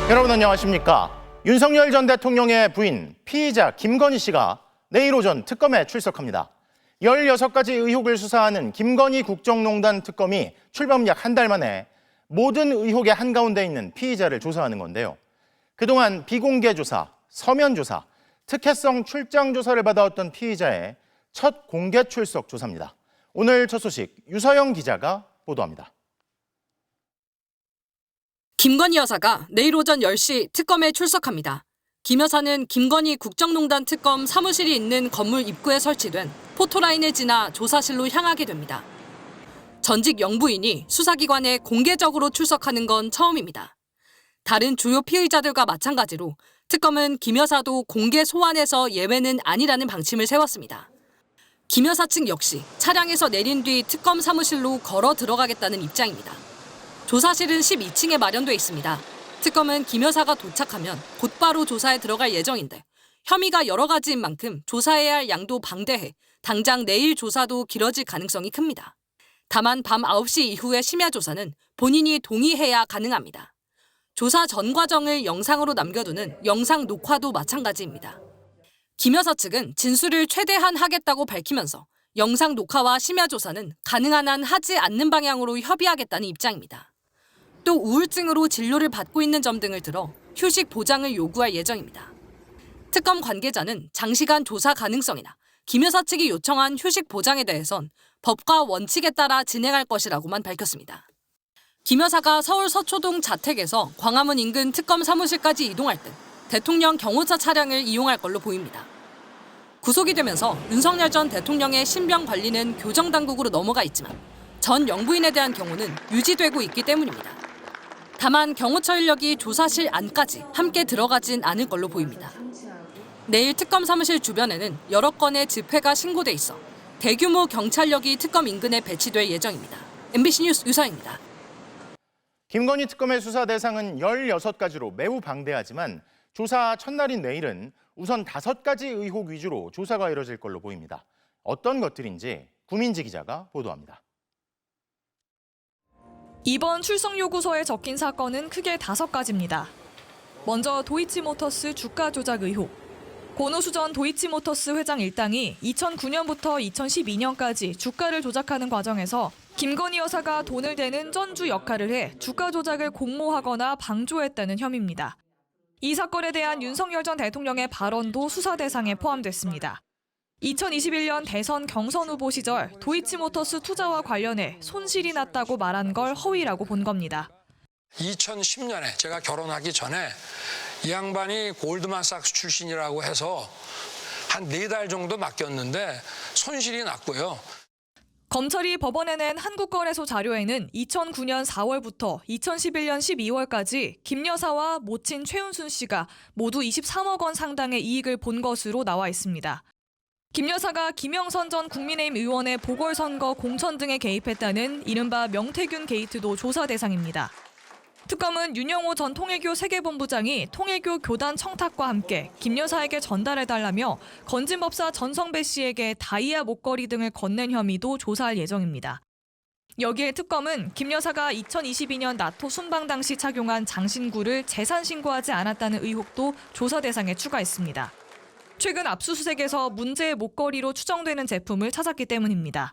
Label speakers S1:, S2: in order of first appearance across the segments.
S1: 여러분 안녕하십니까? 윤석열 전 대통령의 부인 피의자 김건희 씨가 내일 오전 특검에 출석합니다. 16가지 의혹을 수사하는 김건희 국정농단 특검이 출범 약 한 달 만에 모든 의혹의 한가운데 있는 피의자를 조사하는 건데요. 그동안 비공개 조사, 서면 조사, 특혜성 출장 조사를 받아왔던 피의자의 첫 공개 출석 조사입니다. 오늘 첫 소식 유서영 기자가 보도합니다.
S2: 김건희 여사가 내일 오전 10시 특검에 출석합니다. 김 여사는 김건희 국정농단 특검 사무실이 있는 건물 입구에 설치된 포토라인을 지나 조사실로 향하게 됩니다. 전직 영부인이 수사기관에 공개적으로 출석하는 건 처음입니다. 다른 주요 피의자들과 마찬가지로 특검은 김 여사도 공개 소환에서 예외는 아니라는 방침을 세웠습니다. 김 여사 측 역시 차량에서 내린 뒤 특검 사무실로 걸어 들어가겠다는 입장입니다. 조사실은 12층에 마련돼 있습니다. 특검은 김 여사가 도착하면 곧바로 조사에 들어갈 예정인데 혐의가 여러 가지인 만큼 조사해야 할 양도 방대해 당장 내일 조사도 길어질 가능성이 큽니다. 다만 밤 9시 이후의 심야 조사는 본인이 동의해야 가능합니다. 조사 전 과정을 영상으로 남겨두는 영상 녹화도 마찬가지입니다. 김 여사 측은 진술을 최대한 하겠다고 밝히면서 영상 녹화와 심야 조사는 가능한 한 하지 않는 방향으로 협의하겠다는 입장입니다. 또 우울증으로 진료를 받고 있는 점 등을 들어 휴식 보장을 요구할 예정입니다. 특검 관계자는 장시간 조사 가능성이나 김 여사 측이 요청한 휴식 보장에 대해선 법과 원칙에 따라 진행할 것이라고만 밝혔습니다. 김 여사가 서울 서초동 자택에서 광화문 인근 특검 사무실까지 이동할 때 대통령 경호차 차량을 이용할 걸로 보입니다. 구속이 되면서 윤석열 전 대통령의 신병 관리는 교정당국으로 넘어가 있지만 전 영부인에 대한 경우는 유지되고 있기 때문입니다. 다만 경호처 인력이 조사실 안까지 함께 들어가진 않을 걸로 보입니다. 내일 특검 사무실 주변에는 여러 건의 집회가 신고돼 있어 대규모 경찰력이 특검 인근에 배치될 예정입니다. MBC 뉴스 유서입니다.
S1: 김건희 특검의 수사 대상은 16가지로 매우 방대하지만 조사 첫날인 내일은 우선 5가지 의혹 위주로 조사가 이뤄질 걸로 보입니다. 어떤 것들인지 구민지 기자가 보도합니다.
S3: 이번 출석 요구서에 적힌 사건은 크게 5가지입니다. 먼저 도이치모터스 주가 조작 의혹. 권오수 전 도이치모터스 회장 일당이 2009년부터 2012년까지 주가를 조작하는 과정에서 김건희 여사가 돈을 대는 전주 역할을 해 주가 조작을 공모하거나 방조했다는 혐의입니다. 이 사건에 대한 윤석열 전 대통령의 발언도 수사 대상에 포함됐습니다. 2021년 대선 경선 후보 시절 도이치모터스 투자와 관련해 손실이 났다고 말한 걸 허위라고 본 겁니다.
S4: 2010년에 제가 결혼하기 전에 이 양반이 골드만삭스 출신이라고 해서 한 4달 정도 맡겼는데 손실이 났고요.
S3: 검찰이 법원에 낸 한국거래소 자료에는 2009년 4월부터 2011년 12월까지 김 여사와 모친 최은순 씨가 모두 23억 원 상당의 이익을 본 것으로 나와 있습니다. 김 여사가 김영선 전 국민의힘 의원의 보궐선거 공천 등에 개입했다는 이른바 명태균 게이트도 조사 대상입니다. 특검은 윤영호 전 통일교 세계본부장이 통일교 교단 청탁과 함께 김 여사에게 전달해달라며 건진법사 전성배 씨에게 다이아 목걸이 등을 건넨 혐의도 조사할 예정입니다. 여기에 특검은 김 여사가 2022년 나토 순방 당시 착용한 장신구를 재산 신고하지 않았다는 의혹도 조사 대상에 추가했습니다. 최근 압수수색에서 문제의 목걸이로 추정되는 제품을 찾았기 때문입니다.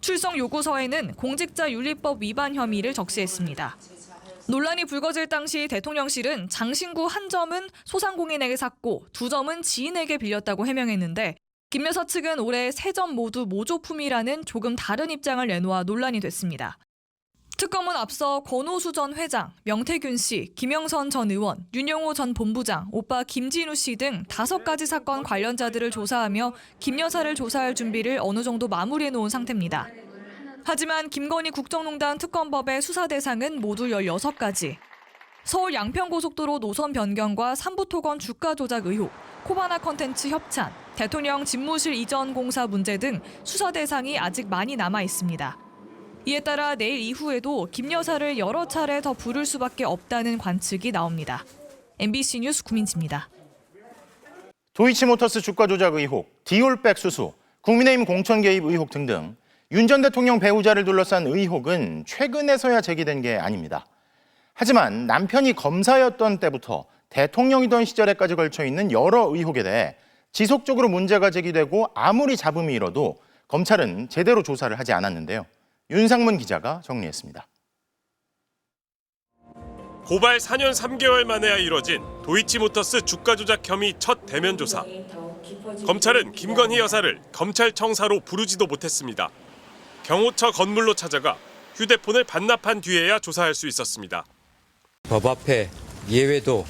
S3: 출석 요구서에는 공직자윤리법 위반 혐의를 적시했습니다. 논란이 불거질 당시 대통령실은 장신구 한 점은 소상공인에게 샀고 2점은 지인에게 빌렸다고 해명했는데 김 여사 측은 올해 3점 모두 모조품이라는 조금 다른 입장을 내놓아 논란이 됐습니다. 특검은 앞서 권오수 전 회장, 명태균 씨, 김영선 전 의원, 윤영호 전 본부장, 오빠 김진우 씨 등 5가지 사건 관련자들을 조사하며 김 여사를 조사할 준비를 어느 정도 마무리해놓은 상태입니다. 하지만 김건희 국정농단 특검법의 수사 대상은 모두 16가지. 서울 양평고속도로 노선 변경과 삼부토건 주가 조작 의혹, 코바나 컨텐츠 협찬, 대통령 집무실 이전 공사 문제 등 수사 대상이 아직 많이 남아 있습니다. 이에 따라 내일 이후에도 김 여사를 여러 차례 더 부를 수밖에 없다는 관측이 나옵니다. MBC 뉴스 구민지입니다.
S1: 도이치모터스 주가 조작 의혹, 디올백 수수, 국민의힘 공천 개입 의혹 등등 윤 전 대통령 배우자를 둘러싼 의혹은 최근에서야 제기된 게 아닙니다. 하지만 남편이 검사였던 때부터 대통령이던 시절에까지 걸쳐 있는 여러 의혹에 대해 지속적으로 문제가 제기되고 아무리 잡음이 일어도 검찰은 제대로 조사를 하지 않았는데요. 윤상문 기자가 정리했습니다.
S5: 고발 4년 3개월 만에야 이뤄진 도이치모터스 주가 조작 혐의 첫 대면 조사. 검찰은 김건희 여사를 검찰청사로 부르지도 못했습니다. 경호처 건물로 찾아가 휴대폰을 반납한 뒤에야 조사할 수 있었습니다.
S6: 법 앞에 예외도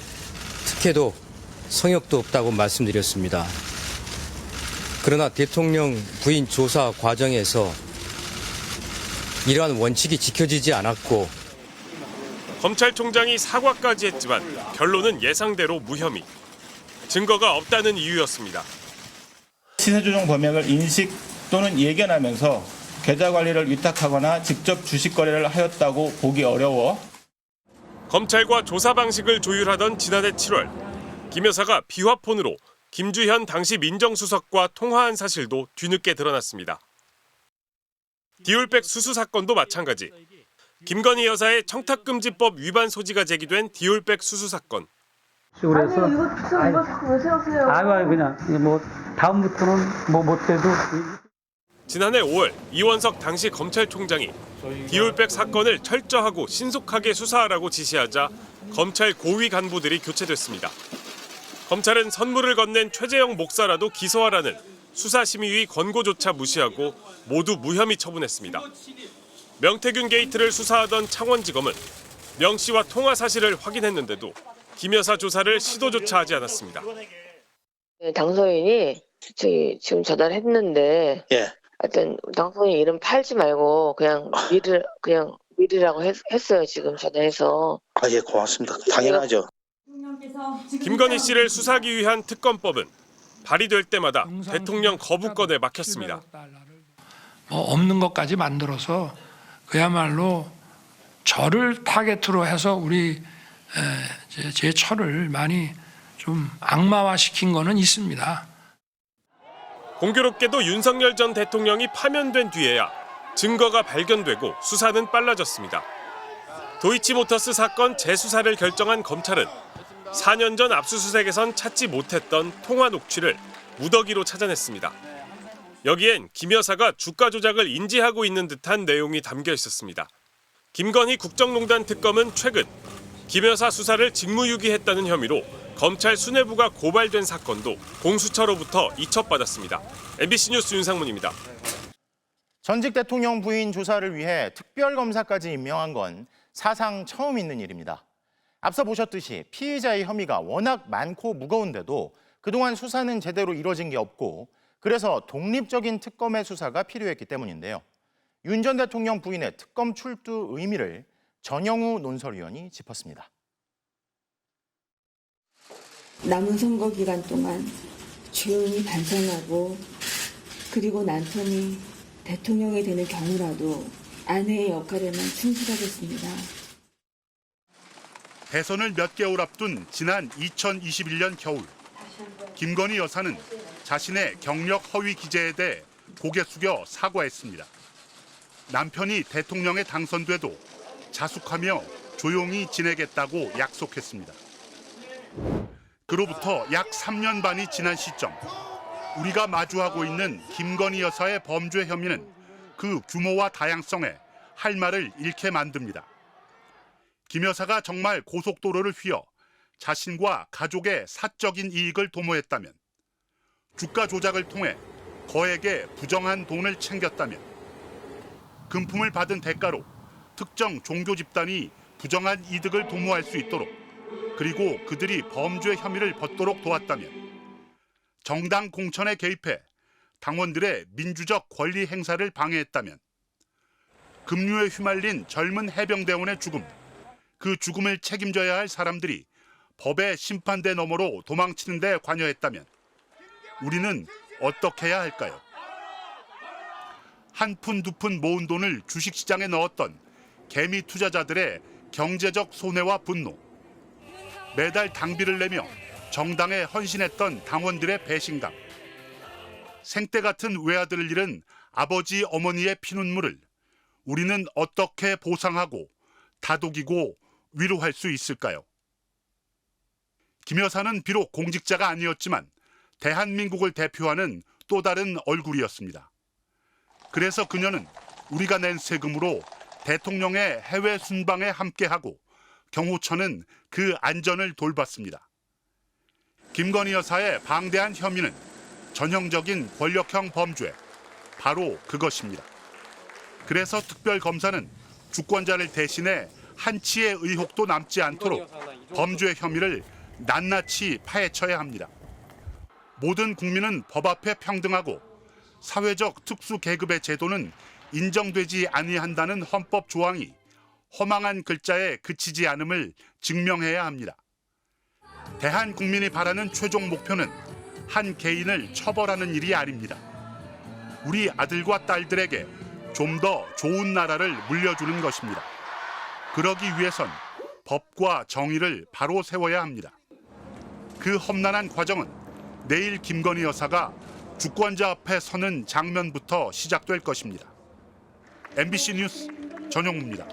S6: 특혜도 성역도 없다고 말씀드렸습니다. 그러나 대통령 부인 조사 과정에서 이러한 원칙이 지켜지지 않았고
S5: 검찰총장이 사과까지 했지만 결론은 예상대로 무혐의. 증거가 없다는 이유였습니다.
S7: 시세 조정 범행을 인식 또는 예견하면서 계좌 관리를 위탁하거나 직접 주식 거래를 하였다고 보기 어려워
S5: 검찰과 조사 방식을 조율하던 지난해 7월 김 여사가 비화폰으로 김주현 당시 민정수석과 통화한 사실도 뒤늦게 드러났습니다. 디올백 수수 사건도 마찬가지. 김건희 여사의 청탁금지법 위반 소지가 제기된 디올백 수수 사건.
S8: 아니 이거 자꾸 왜 세우세요? 아유 그냥 뭐 다음부터는 뭐 못해도.
S5: 지난해 5월 이원석 당시 검찰총장이 디올백 사건을 철저하고 신속하게 수사하라고 지시하자 검찰 고위 간부들이 교체됐습니다. 검찰은 선물을 건넨 최재형 목사라도 기소하라는 수사심의위 권고조차 무시하고 모두 무혐의 처분했습니다. 명태균 게이트를 수사하던 창원지검은 명 씨와 통화 사실을 확인했는데도 김 여사 조사를 시도조차 하지 않았습니다.
S9: 당선인이 지금 전화했는데 하여튼 당선인 이름 팔지 말고 그냥 미르라고 했어요. 지금 전화해서.
S10: 예, 고맙습니다. 당연하죠.
S5: 김건희 씨를 수사하기 위한 특검법은 발의될 때마다 대통령 거부권에 막혔습니다.
S4: 뭐 없는 것까지 만들어서 그야말로 저를 타겟으로 해서 우리 제 처를 많이 좀 악마화시킨 거는 있습니다.
S5: 공교롭게도 윤석열 전 대통령이 파면된 뒤에야 증거가 발견되고 수사는 빨라졌습니다. 도이치모터스 사건 재수사를 결정한 검찰은 4년 전 압수수색에선 찾지 못했던 통화 녹취를 무더기로 찾아냈습니다. 여기엔 김 여사가 주가 조작을 인지하고 있는 듯한 내용이 담겨 있었습니다. 김건희 국정농단 특검은 최근 김 여사 수사를 직무유기했다는 혐의로 검찰 수뇌부가 고발된 사건도 공수처로부터 이첩받았습니다. MBC 뉴스 윤상문입니다.
S1: 전직 대통령 부인 조사를 위해 특별검사까지 임명한 건 사상 처음 있는 일입니다. 앞서 보셨듯이 피의자의 혐의가 워낙 많고 무거운데도 그동안 수사는 제대로 이뤄진 게 없고 그래서 독립적인 특검의 수사가 필요했기 때문인데요. 윤 전 대통령 부인의 특검 출두 의미를 전영우 논설위원이 짚었습니다.
S11: 남은 선거 기간 동안 조용히 반성하고 그리고 남편이 대통령이 되는 경우라도 아내의 역할에만 충실하겠습니다.
S12: 대선을 몇 개월 앞둔 지난 2021년 겨울, 김건희 여사는 자신의 경력 허위 기재에 대해 고개 숙여 사과했습니다. 남편이 대통령에 당선돼도 자숙하며 조용히 지내겠다고 약속했습니다. 그로부터 약 3년 반이 지난 시점, 우리가 마주하고 있는 김건희 여사의 범죄 혐의는 그 규모와 다양성에 할 말을 잃게 만듭니다. 김 여사가 정말 고속도로를 휘어 자신과 가족의 사적인 이익을 도모했다면, 주가 조작을 통해 거액의 부정한 돈을 챙겼다면, 금품을 받은 대가로 특정 종교 집단이 부정한 이득을 도모할 수 있도록, 그리고 그들이 범죄 혐의를 벗도록 도왔다면, 정당 공천에 개입해 당원들의 민주적 권리 행사를 방해했다면, 급류에 휘말린 젊은 해병대원의 죽음, 그 죽음을 책임져야 할 사람들이 법의 심판대 너머로 도망치는 데 관여했다면 우리는 어떻게 해야 할까요? 한 푼 두 푼 모은 돈을 주식시장에 넣었던 개미 투자자들의 경제적 손해와 분노, 매달 당비를 내며 정당에 헌신했던 당원들의 배신감, 생때 같은 외아들을 잃은 아버지 어머니의 피눈물을 우리는 어떻게 보상하고 다독이고 위로할 수 있을까요? 김 여사는 비록 공직자가 아니었지만 대한민국을 대표하는 또 다른 얼굴이었습니다. 그래서 그녀는 우리가 낸 세금으로 대통령의 해외 순방에 함께하고 경호처는 그 안전을 돌봤습니다. 김건희 여사의 방대한 혐의는 전형적인 권력형 범죄, 바로 그것입니다. 그래서 특별검사는 주권자를 대신해 한치의 의혹도 남지 않도록 범죄 혐의를 낱낱이 파헤쳐야 합니다. 모든 국민은 법 앞에 평등하고 사회적 특수 계급의 제도는 인정되지 아니한다는 헌법 조항이 허망한 글자에 그치지 않음을 증명해야 합니다. 대한 국민이 바라는 최종 목표는 한 개인을 처벌하는 일이 아닙니다. 우리 아들과 딸들에게 좀 더 좋은 나라를 물려주는 것입니다. 그러기 위해선 법과 정의를 바로 세워야 합니다. 그 험난한 과정은 내일 김건희 여사가 주권자 앞에 서는 장면부터 시작될 것입니다. MBC 뉴스 전용우입니다.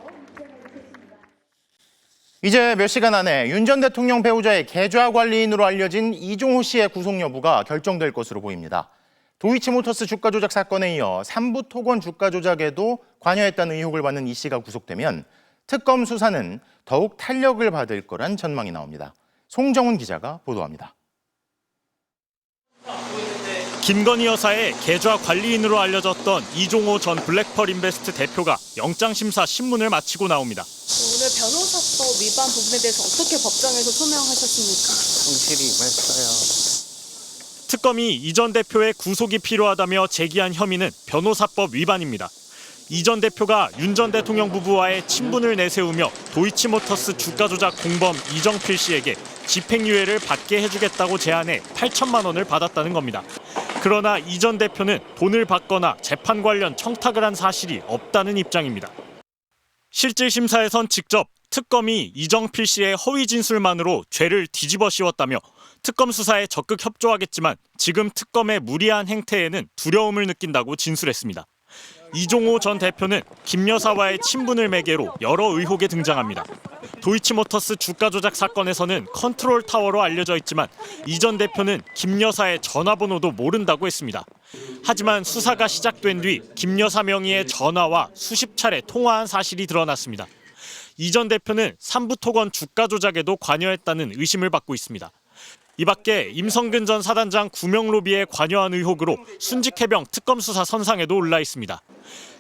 S1: 이제 몇 시간 안에 윤 전 대통령 배우자의 계좌 관리인으로 알려진 이종호 씨의 구속 여부가 결정될 것으로 보입니다. 도이치모터스 주가 조작 사건에 이어 삼부토건 주가 조작에도 관여했다는 의혹을 받는 이 씨가 구속되면 특검 수사는 더욱 탄력을 받을 거란 전망이 나옵니다. 송정훈 기자가 보도합니다.
S13: 김건희 여사의 계좌 관리인으로 알려졌던 이종호 전 블랙펄 인베스트 대표가 영장심사 신문을 마치고 나옵니다.
S14: 오늘 변호사법 위반 부분에 대해서 어떻게 법정에서 소명하셨습니까?
S10: 성실히 임했어요.
S13: 특검이 이 전 대표의 구속이 필요하다며 제기한 혐의는 변호사법 위반입니다. 이 전 대표가 윤 전 대통령 부부와의 친분을 내세우며 도이치모터스 주가 조작 공범 이정필 씨에게 집행유예를 받게 해주겠다고 제안해 8천만 원을 받았다는 겁니다. 그러나 이 전 대표는 돈을 받거나 재판 관련 청탁을 한 사실이 없다는 입장입니다. 실질 심사에선 직접 특검이 이정필 씨의 허위 진술만으로 죄를 뒤집어 씌웠다며 특검 수사에 적극 협조하겠지만 지금 특검의 무리한 행태에는 두려움을 느낀다고 진술했습니다. 이종호 전 대표는 김 여사와의 친분을 매개로 여러 의혹에 등장합니다. 도이치모터스 주가 조작 사건에서는 컨트롤 타워로 알려져 있지만 이 전 대표는 김 여사의 전화번호도 모른다고 했습니다. 하지만 수사가 시작된 뒤 김 여사 명의의 전화와 수십 차례 통화한 사실이 드러났습니다. 이 전 대표는 삼부토건 주가 조작에도 관여했다는 의심을 받고 있습니다. 이 밖에 임성근 전 사단장 구명 로비에 관여한 의혹으로 순직해병 특검 수사 선상에도 올라 있습니다.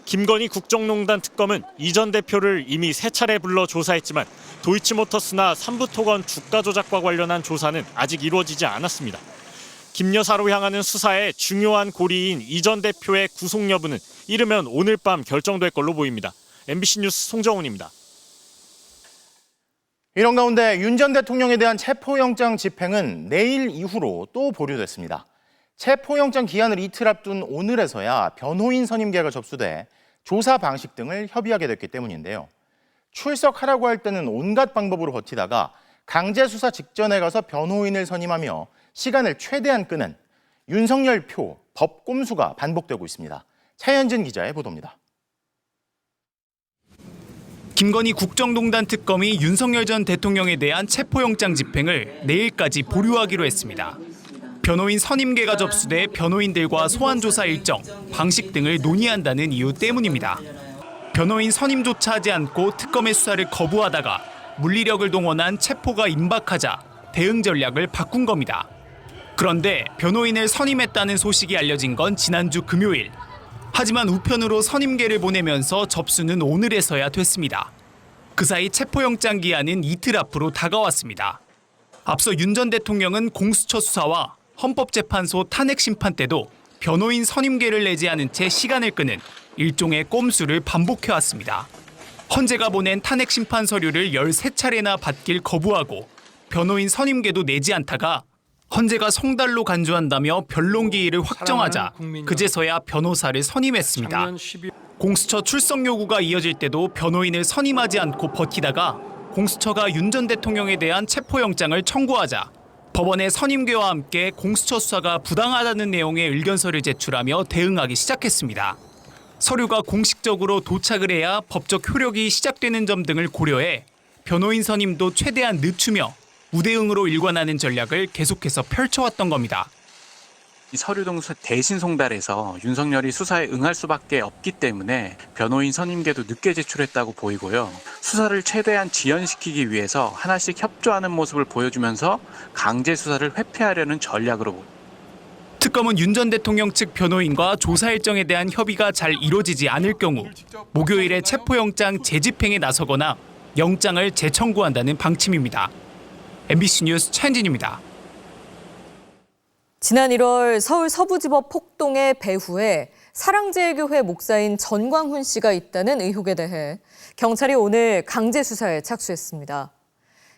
S13: 김건희 국정농단 특검은 이 전 대표를 이미 3차례 불러 조사했지만 도이치모터스나 삼부토건 주가 조작과 관련한 조사는 아직 이루어지지 않았습니다. 김 여사로 향하는 수사의 중요한 고리인 이 전 대표의 구속 여부는 이르면 오늘 밤 결정될 걸로 보입니다. MBC 뉴스 송정훈입니다.
S1: 이런 가운데 윤 전 대통령에 대한 체포영장 집행은 내일 이후로 또 보류됐습니다. 체포영장 기한을 이틀 앞둔 오늘에서야 변호인 선임계가 접수돼 조사 방식 등을 협의하게 됐기 때문인데요. 출석하라고 할 때는 온갖 방법으로 버티다가 강제 수사 직전에 가서 변호인을 선임하며 시간을 최대한 끄는 윤석열 표 법 꼼수가 반복되고 있습니다. 차현진 기자의 보도입니다.
S15: 김건희 국정농단 특검이 윤석열 전 대통령에 대한 체포영장 집행을 내일까지 보류하기로 했습니다. 변호인 선임계가 접수돼 변호인들과 소환조사 일정, 방식 등을 논의한다는 이유 때문입니다. 변호인 선임조차 하지 않고 특검의 수사를 거부하다가 물리력을 동원한 체포가 임박하자 대응 전략을 바꾼 겁니다. 그런데 변호인을 선임했다는 소식이 알려진 건 지난주 금요일. 하지만 우편으로 선임계를 보내면서 접수는 오늘에서야 됐습니다. 그 사이 체포영장 기한은 이틀 앞으로 다가왔습니다. 앞서 윤 전 대통령은 공수처 수사와 헌법재판소 탄핵 심판 때도 변호인 선임계를 내지 않은 채 시간을 끄는 일종의 꼼수를 반복해왔습니다. 헌재가 보낸 탄핵 심판 서류를 13차례나 받길 거부하고 변호인 선임계도 내지 않다가 헌재가 성달로 간주한다며 변론기일을 확정하자 그제서야 변호사를 선임했습니다. 공수처 출석 요구가 이어질 때도 변호인을 선임하지 않고 버티다가 공수처가 윤 전 대통령에 대한 체포영장을 청구하자 법원의 선임계와 함께 공수처 수사가 부당하다는 내용의 의견서를 제출하며 대응하기 시작했습니다. 서류가 공식적으로 도착을 해야 법적 효력이 시작되는 점 등을 고려해 변호인 선임도 최대한 늦추며 우대응으로 일관하는 전략을 계속해서 펼쳐왔던 겁니다.
S16: 서류 대신 송달해서 윤석열이 수사에 응할 수밖에 없기 때문에 변호인 선임계도 늦게 제출했다고 보이고요. 수사를 최대한 지연시키기 위해서 하나씩 협조하는 모습을 보여주면서 강제 수사를 회피하려는 전략으로 보입니다.
S15: 특검은 윤 전 대통령 측 변호인과 조사 일정에 대한 협의가 잘 이루어지지 않을 경우 목요일에 체포영장 재집행에 나서거나 영장을 재청구한다는 방침입니다. MBC 뉴스 차현진입니다.
S17: 지난 1월 서울 서부지법 폭동의 배후에 사랑제일교회 목사인 전광훈 씨가 있다는 의혹에 대해 경찰이 오늘 강제 수사에 착수했습니다.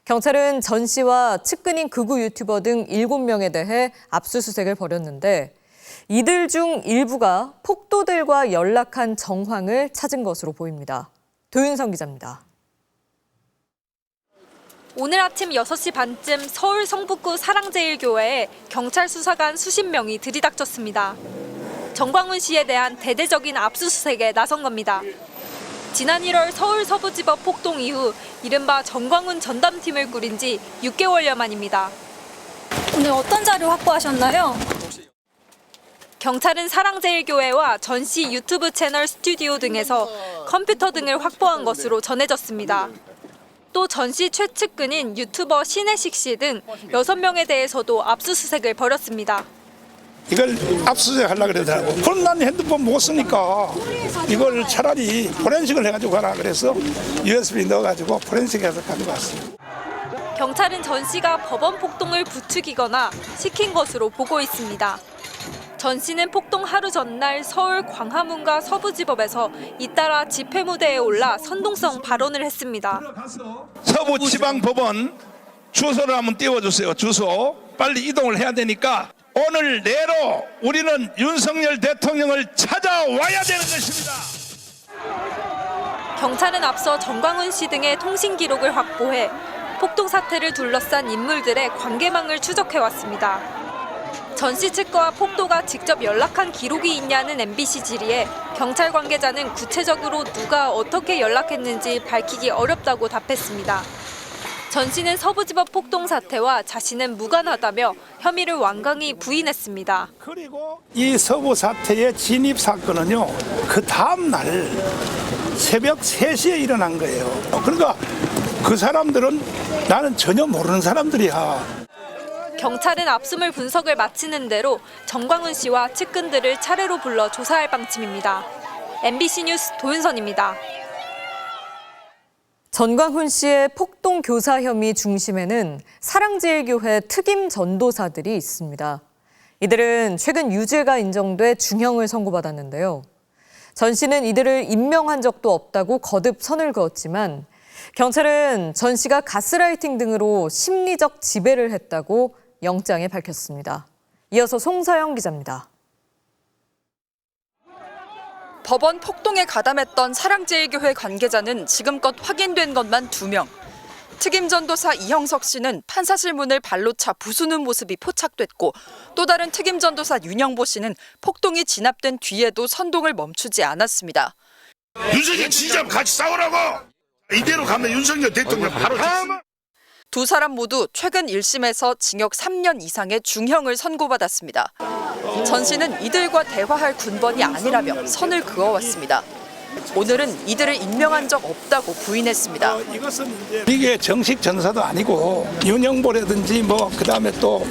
S17: 경찰은 전 씨와 측근인 극우 유튜버 등 7명에 대해 압수수색을 벌였는데 이들 중 일부가 폭도들과 연락한 정황을 찾은 것으로 보입니다. 도윤성 기자입니다.
S18: 오늘 아침 6시 반쯤 서울 성북구 사랑제일교회에 경찰 수사관 수십 명이 들이닥쳤습니다. 전광훈 씨에 대한 대대적인 압수수색에 나선 겁니다. 지난 1월 서울 서부지법 폭동 이후 이른바 전광훈 전담팀을 꾸린 지 6개월여 만입니다.
S14: 오늘 어떤 자료 확보하셨나요?
S18: 경찰은 사랑제일교회와 전 씨 유튜브 채널 스튜디오 등에서 컴퓨터 등을 확보한 것으로 전해졌습니다. 또 전 씨 최측근인 유튜버 신혜식 씨 등 6명에 대해서도 압수수색을 벌였습니다.
S19: 이걸 압수수색 하려고 그러더라고. 그럼 난 핸드폰 못 쓰니까 이걸 차라리 포렌식을 해가지고 가라 그래서 USB 넣어가지고 포렌식해서 가져갔어요.
S18: 경찰은 전 씨가 법원 폭동을 부추기거나 시킨 것으로 보고 있습니다. 전 씨는 폭동 하루 전날 서울 광화문과 서부지법에서 잇따라 집회 무대에 올라 선동성 발언을 했습니다.
S19: 서부지방법원 주소를 한번 띄워주세요. 주소. 빨리 이동을 해야 되니까 오늘 내로 우리는 윤석열 대통령을 찾아와야 되는 것입니다.
S18: 경찰은 앞서 전광훈 씨 등의 통신 기록을 확보해 폭동 사태를 둘러싼 인물들의 관계망을 추적해왔습니다. 전 씨 측과 폭도가 직접 연락한 기록이 있냐는 MBC 질의에 경찰 관계자는 구체적으로 누가 어떻게 연락했는지 밝히기 어렵다고 답했습니다. 전 씨는 서부지법 폭동 사태와 자신은 무관하다며 혐의를 완강히 부인했습니다.
S19: 그리고 이 서부 사태의 진입 사건은요, 그 다음 날 새벽 3시에 일어난 거예요. 그러니까 그 사람들은 나는 전혀 모르는 사람들이야.
S18: 경찰은 압수물 분석을 마치는 대로 전광훈 씨와 측근들을 차례로 불러 조사할 방침입니다. MBC 뉴스 도윤선입니다.
S17: 전광훈 씨의 폭동 교사 혐의 중심에는 사랑제일교회 특임 전도사들이 있습니다. 이들은 최근 유죄가 인정돼 중형을 선고받았는데요. 전 씨는 이들을 임명한 적도 없다고 거듭 선을 그었지만 경찰은 전 씨가 가스라이팅 등으로 심리적 지배를 했다고 영장에 밝혔습니다. 이어서 송서영 기자입니다.
S20: 법원 폭동에 가담했던 사랑제일교회 관계자는 지금껏 확인된 것만 2명. 특임 전도사 이형석 씨는 판사실 문을 발로 차 부수는 모습이 포착됐고 또 다른 특임 전도사 윤영보 씨는 폭동이 진압된 뒤에도 선동을 멈추지 않았습니다.
S19: 윤석열 진짜 같이 싸우라고! 이대로 가면 윤석열 대통령 바로 죽습니다.
S20: 두 사람 모두 최근 1심에서 징역 3년 이상의 중형을 선고받았습니다. 전 씨는 이들과 대화할 군번이 아니라며 선을 그어왔습니다. 오늘은 이들을 임명한 적 없다고 부인했습니다.
S19: 이게 정식 전사도 아니고 윤영보라든지 그다음에 또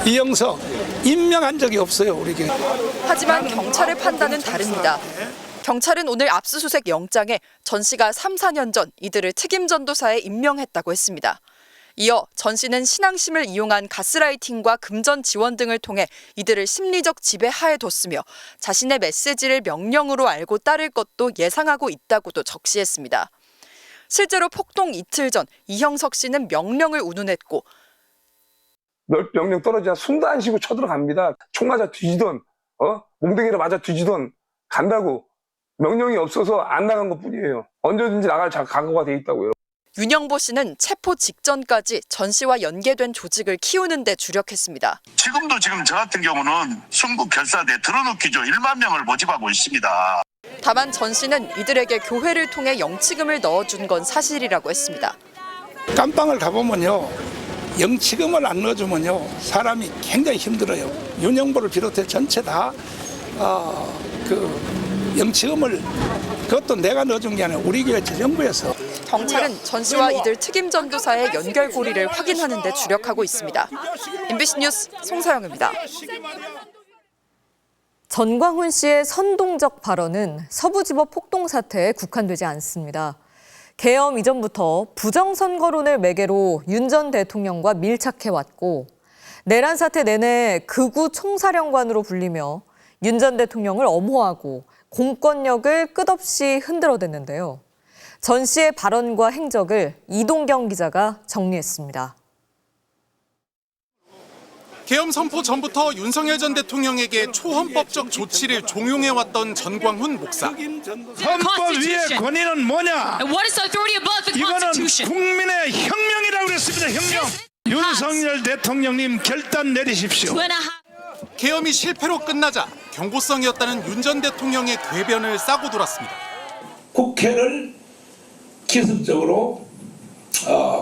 S19: 이영석 임명한 적이 없어요, 우리 교회.
S20: 하지만 경찰의 판단은 다릅니다. 경찰은 오늘 압수수색 영장에 전 씨가 3, 4년 전 이들을 특임 전도사에 임명했다고 했습니다. 이어 전 씨는 신앙심을 이용한 가스라이팅과 금전 지원 등을 통해 이들을 심리적 지배하에 뒀으며 자신의 메시지를 명령으로 알고 따를 것도 예상하고 있다고도 적시했습니다. 실제로 폭동 이틀 전 이형석 씨는 명령을 운운했고
S21: 명령 떨어지자 숨도 안 쉬고 쳐들어갑니다. 총 맞아 뒤지던 몽둥이를 맞아 뒤지던 간다고 명령이 없어서 안 나간 것뿐이에요. 언제든지 나갈 각오가 돼 있다고요.
S20: 윤영보 씨는 체포 직전까지 전 씨와 연계된 조직을 키우는 데 주력했습니다.
S22: 지금 저 같은 경우는 순국 결사대 들어놓기죠. 1만 명을 모집하고 있습니다.
S20: 다만 전 씨는 이들에게 교회를 통해 영치금을 넣어준 건 사실이라고 했습니다.
S19: 깜빵을 가보면요, 영치금을 안 넣어주면요 사람이 굉장히 힘들어요. 윤영보를 비롯해 전체 다 영치금을, 그것도 내가 넣어준 게 아니라 우리 교회 재정부에서.
S20: 경찰은 전 씨와 이들 특임 전도사의 연결고리를 확인하는 데 주력하고 있습니다. MBC 뉴스 송서영입니다.
S17: 전광훈 씨의 선동적 발언은 서부지법 폭동 사태에 국한되지 않습니다. 계엄 이전부터 부정선거론을 매개로 윤 전 대통령과 밀착해왔고, 내란 사태 내내 극우 총사령관으로 불리며 윤 전 대통령을 엄호하고 공권력을 끝없이 흔들어댔는데요. 전 씨의 발언과 행적을 이동경 기자가 정리했습니다.
S2: 계엄 선포 전부터 윤석열 전 대통령에게 초헌법적 조치를 종용해왔던 전광훈 목사.
S19: 헌법 위의 권위는 뭐냐? 이거는 국민의 혁명이라고 그랬습니다. 혁명. 윤석열 대통령님 결단 내리십시오.
S2: 계엄이 실패로 끝나자 경고성이었다는 윤 전 대통령의 궤변을 싸고 돌았습니다.
S19: 국회를 기습적으로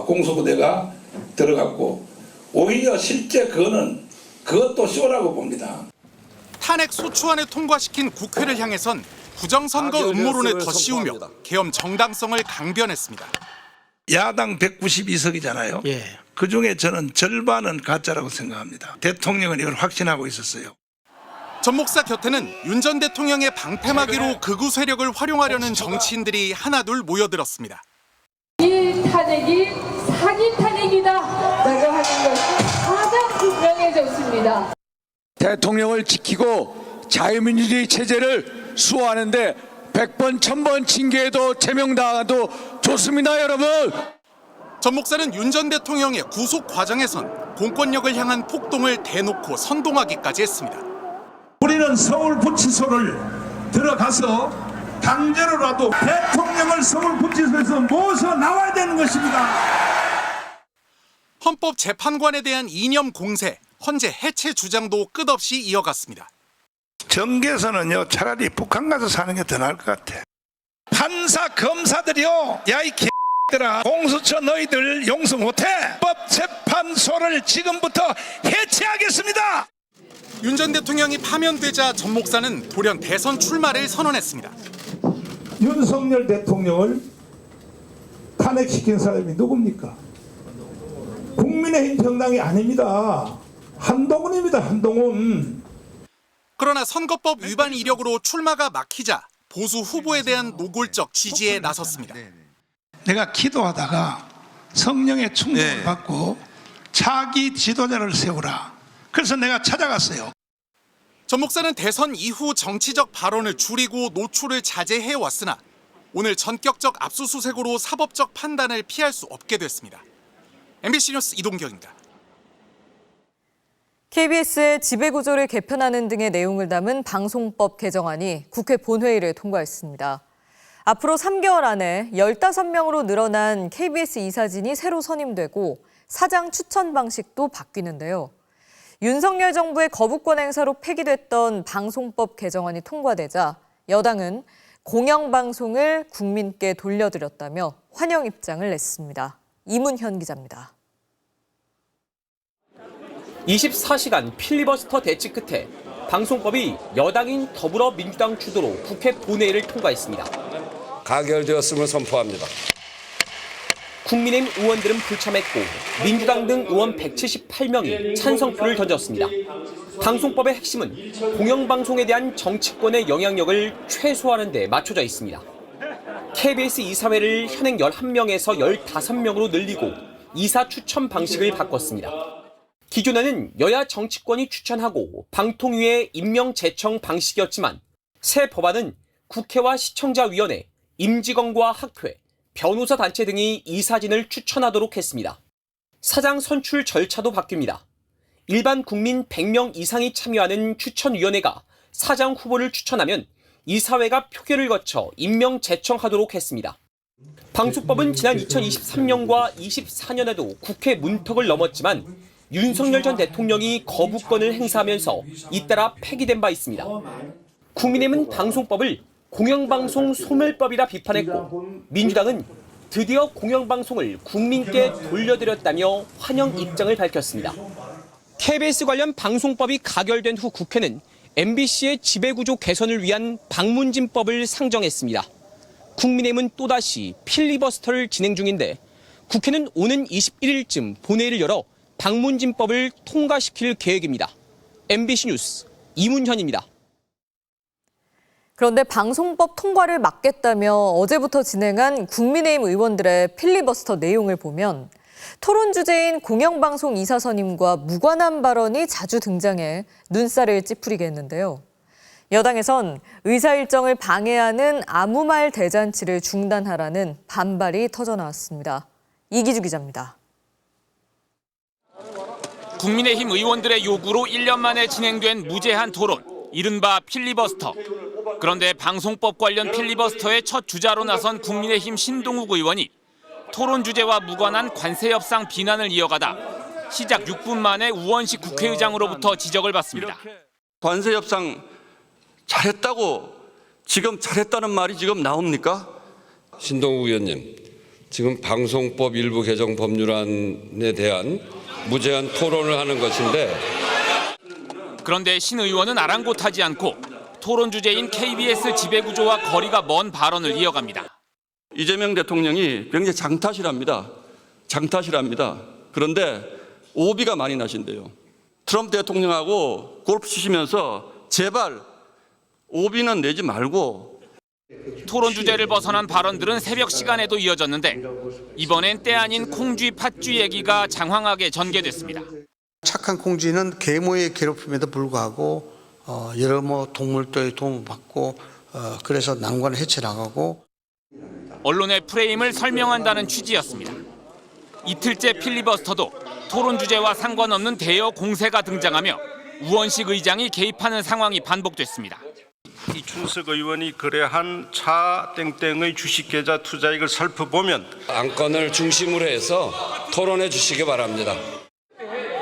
S19: 공수부대가 들어갔고, 오히려 실제 그것도 쇼라고 봅니다.
S2: 탄핵 소추안을 통과시킨 국회를 향해선 부정선거 음모론을 더 씌우며 계엄 정당성을 강변했습니다.
S19: 야당 192석이잖아요. 그중에 저는 절반은 가짜라고 생각합니다. 대통령은 이걸 확신하고 있었어요.
S2: 전 목사 곁에는 윤 전 대통령의 방패막이로 극우 세력을 활용하려는 정치인들이 하나둘 모여들었습니다.
S3: 이 탄핵이 사기 탄핵이다라고 하는 것이 가장 분명해졌습니다.
S23: 대통령을 지키고 자유민주주의 체제를 수호하는데 100번, 1000번 징계해도 제명당해도 좋습니다, 여러분.
S2: 전 목사는 윤 전 대통령의 구속 과정에선 공권력을 향한 폭동을 대놓고 선동하기까지 했습니다.
S19: 우리는 서울구치소를 들어가서 강제로라도 대통령을 서울구치소에서 모셔 나와야 되는 것입니다.
S2: 헌법재판관에 대한 이념 공세, 헌재 해체 주장도 끝없이 이어갔습니다.
S19: 정계에서는요, 차라리 북한 가서 사는 게 더 나을 것 같아. 판사, 검사들이요, 야 이 개들아, 공수처 너희들 용서 못해. 법재판소를 지금부터 해체하겠습니다.
S2: 윤 전 대통령이 파면되자 전 목사는 돌연 대선 출마를 선언했습니다.
S19: 윤석열 대통령을 탄핵시킨 사람이 누굽니까? 국민의힘 정당이 아닙니다. 한동훈입니다. 한동훈.
S2: 그러나 선거법 위반 이력으로 출마가 막히자 보수 후보에 대한 노골적 지지에 나섰습니다.
S19: 내가 기도하다가 성령의 충동을 받고 차기 지도자를 세우라. 그래서 내가 찾아갔어요.
S2: 전 목사는 대선 이후 정치적 발언을 줄이고 노출을 자제해 왔으나 오늘 전격적 압수수색으로 사법적 판단을 피할 수 없게 됐습니다. MBC 뉴스 이동경입니다.
S17: KBS의 지배구조를 개편하는 등의 내용을 담은 방송법 개정안이 국회 본회의를 통과했습니다. 앞으로 3개월 안에 15명으로 늘어난 KBS 이사진이 새로 선임되고 사장 추천 방식도 바뀌는데요. 윤석열 정부의 거부권 행사로 폐기됐던 방송법 개정안이 통과되자 여당은 공영방송을 국민께 돌려드렸다며 환영 입장을 냈습니다. 이문현 기자입니다.
S24: 24시간 필리버스터 대치 끝에 방송법이 여당인 더불어민주당 주도로 국회 본회의를 통과했습니다.
S25: 가결되었음을 선포합니다.
S24: 국민의힘 의원들은 불참했고 민주당 등 의원 178명이 찬성표를 던졌습니다. 방송법의 핵심은 공영방송에 대한 정치권의 영향력을 최소화하는 데 맞춰져 있습니다. KBS 이사회를 현행 11명에서 15명으로 늘리고 이사 추천 방식을 바꿨습니다. 기존에는 여야 정치권이 추천하고 방통위의 임명 제청 방식이었지만 새 법안은 국회와 시청자위원회, 임직원과 학회, 변호사 단체 등이 이사진을 추천하도록 했습니다. 사장 선출 절차도 바뀝니다. 일반 국민 100명 이상이 참여하는 추천위원회가 사장 후보를 추천하면 이사회가 표결을 거쳐 임명 제청하도록 했습니다. 방송법은 지난 2023년과 24년에도 국회 문턱을 넘었지만 윤석열 전 대통령이 거부권을 행사하면서 잇따라 폐기된 바 있습니다. 국민의힘은 방송법을 공영방송 소멸법이라 비판했고 민주당은 드디어 공영방송을 국민께 돌려드렸다며 환영 입장을 밝혔습니다. KBS 관련 방송법이 가결된 후 국회는 MBC의 지배구조 개선을 위한 방문진법을 상정했습니다. 국민의힘은 또다시 필리버스터를 진행 중인데 국회는 오는 21일쯤 본회의를 열어 방문진법을 통과시킬 계획입니다. MBC 뉴스 이문현입니다.
S17: 그런데 방송법 통과를 막겠다며 어제부터 진행한 국민의힘 의원들의 필리버스터 내용을 보면 토론 주제인 공영방송 이사 선임과 무관한 발언이 자주 등장해 눈살을 찌푸리게 했는데요. 여당에선 의사 일정을 방해하는 아무 말 대잔치를 중단하라는 반발이 터져나왔습니다. 이기주 기자입니다.
S4: 국민의힘 의원들의 요구로 1년 만에 진행된 무제한 토론, 이른바 필리버스터. 그런데 방송법 관련 필리버스터의 첫 주자로 나선 국민의힘 신동욱 의원이 토론 주제와 무관한 관세 협상 비난을 이어가다 시작 6분 만에 우원식 국회의장으로부터 지적을 받습니다.
S6: 관세 협상 잘했다고 지금 잘했다는 말이 지금 나옵니까?
S25: 신동욱 의원님, 지금 방송법 일부 개정 법률안에 대한 무제한 토론을 하는 것인데
S4: 그런데 신 의원은 아랑곳하지 않고 토론 주제인 KBS 지배구조와 거리가 먼 발언을 이어갑니다.
S6: 이재명 대통령이 굉장히 장탓이랍니다. 그런데 오비가 많이 나신대요. 트럼프 대통령하고 골프 치시면서 제발 오비는 내지 말고.
S4: 토론 주제를 벗어난 발언들은 새벽 시간에도 이어졌는데 이번엔 때 아닌 콩쥐 팥쥐 얘기가 장황하게 전개됐습니다.
S7: 착한 콩쥐는 계모의 괴롭힘에도 불구하고 여러 동물도에 도움을 받고 그래서 난관을 헤쳐나가고.
S4: 언론의 프레임을 설명한다는 취지였습니다. 이틀째 필리버스터도 토론 주제와 상관없는 대여 공세가 등장하며 우원식 의장이 개입하는 상황이 반복됐습니다.
S8: 이춘석 의원이 거래한 차 땡땡의 주식계좌 투자액을 살펴보면
S25: 안건을 중심으로 해서 토론해 주시기 바랍니다.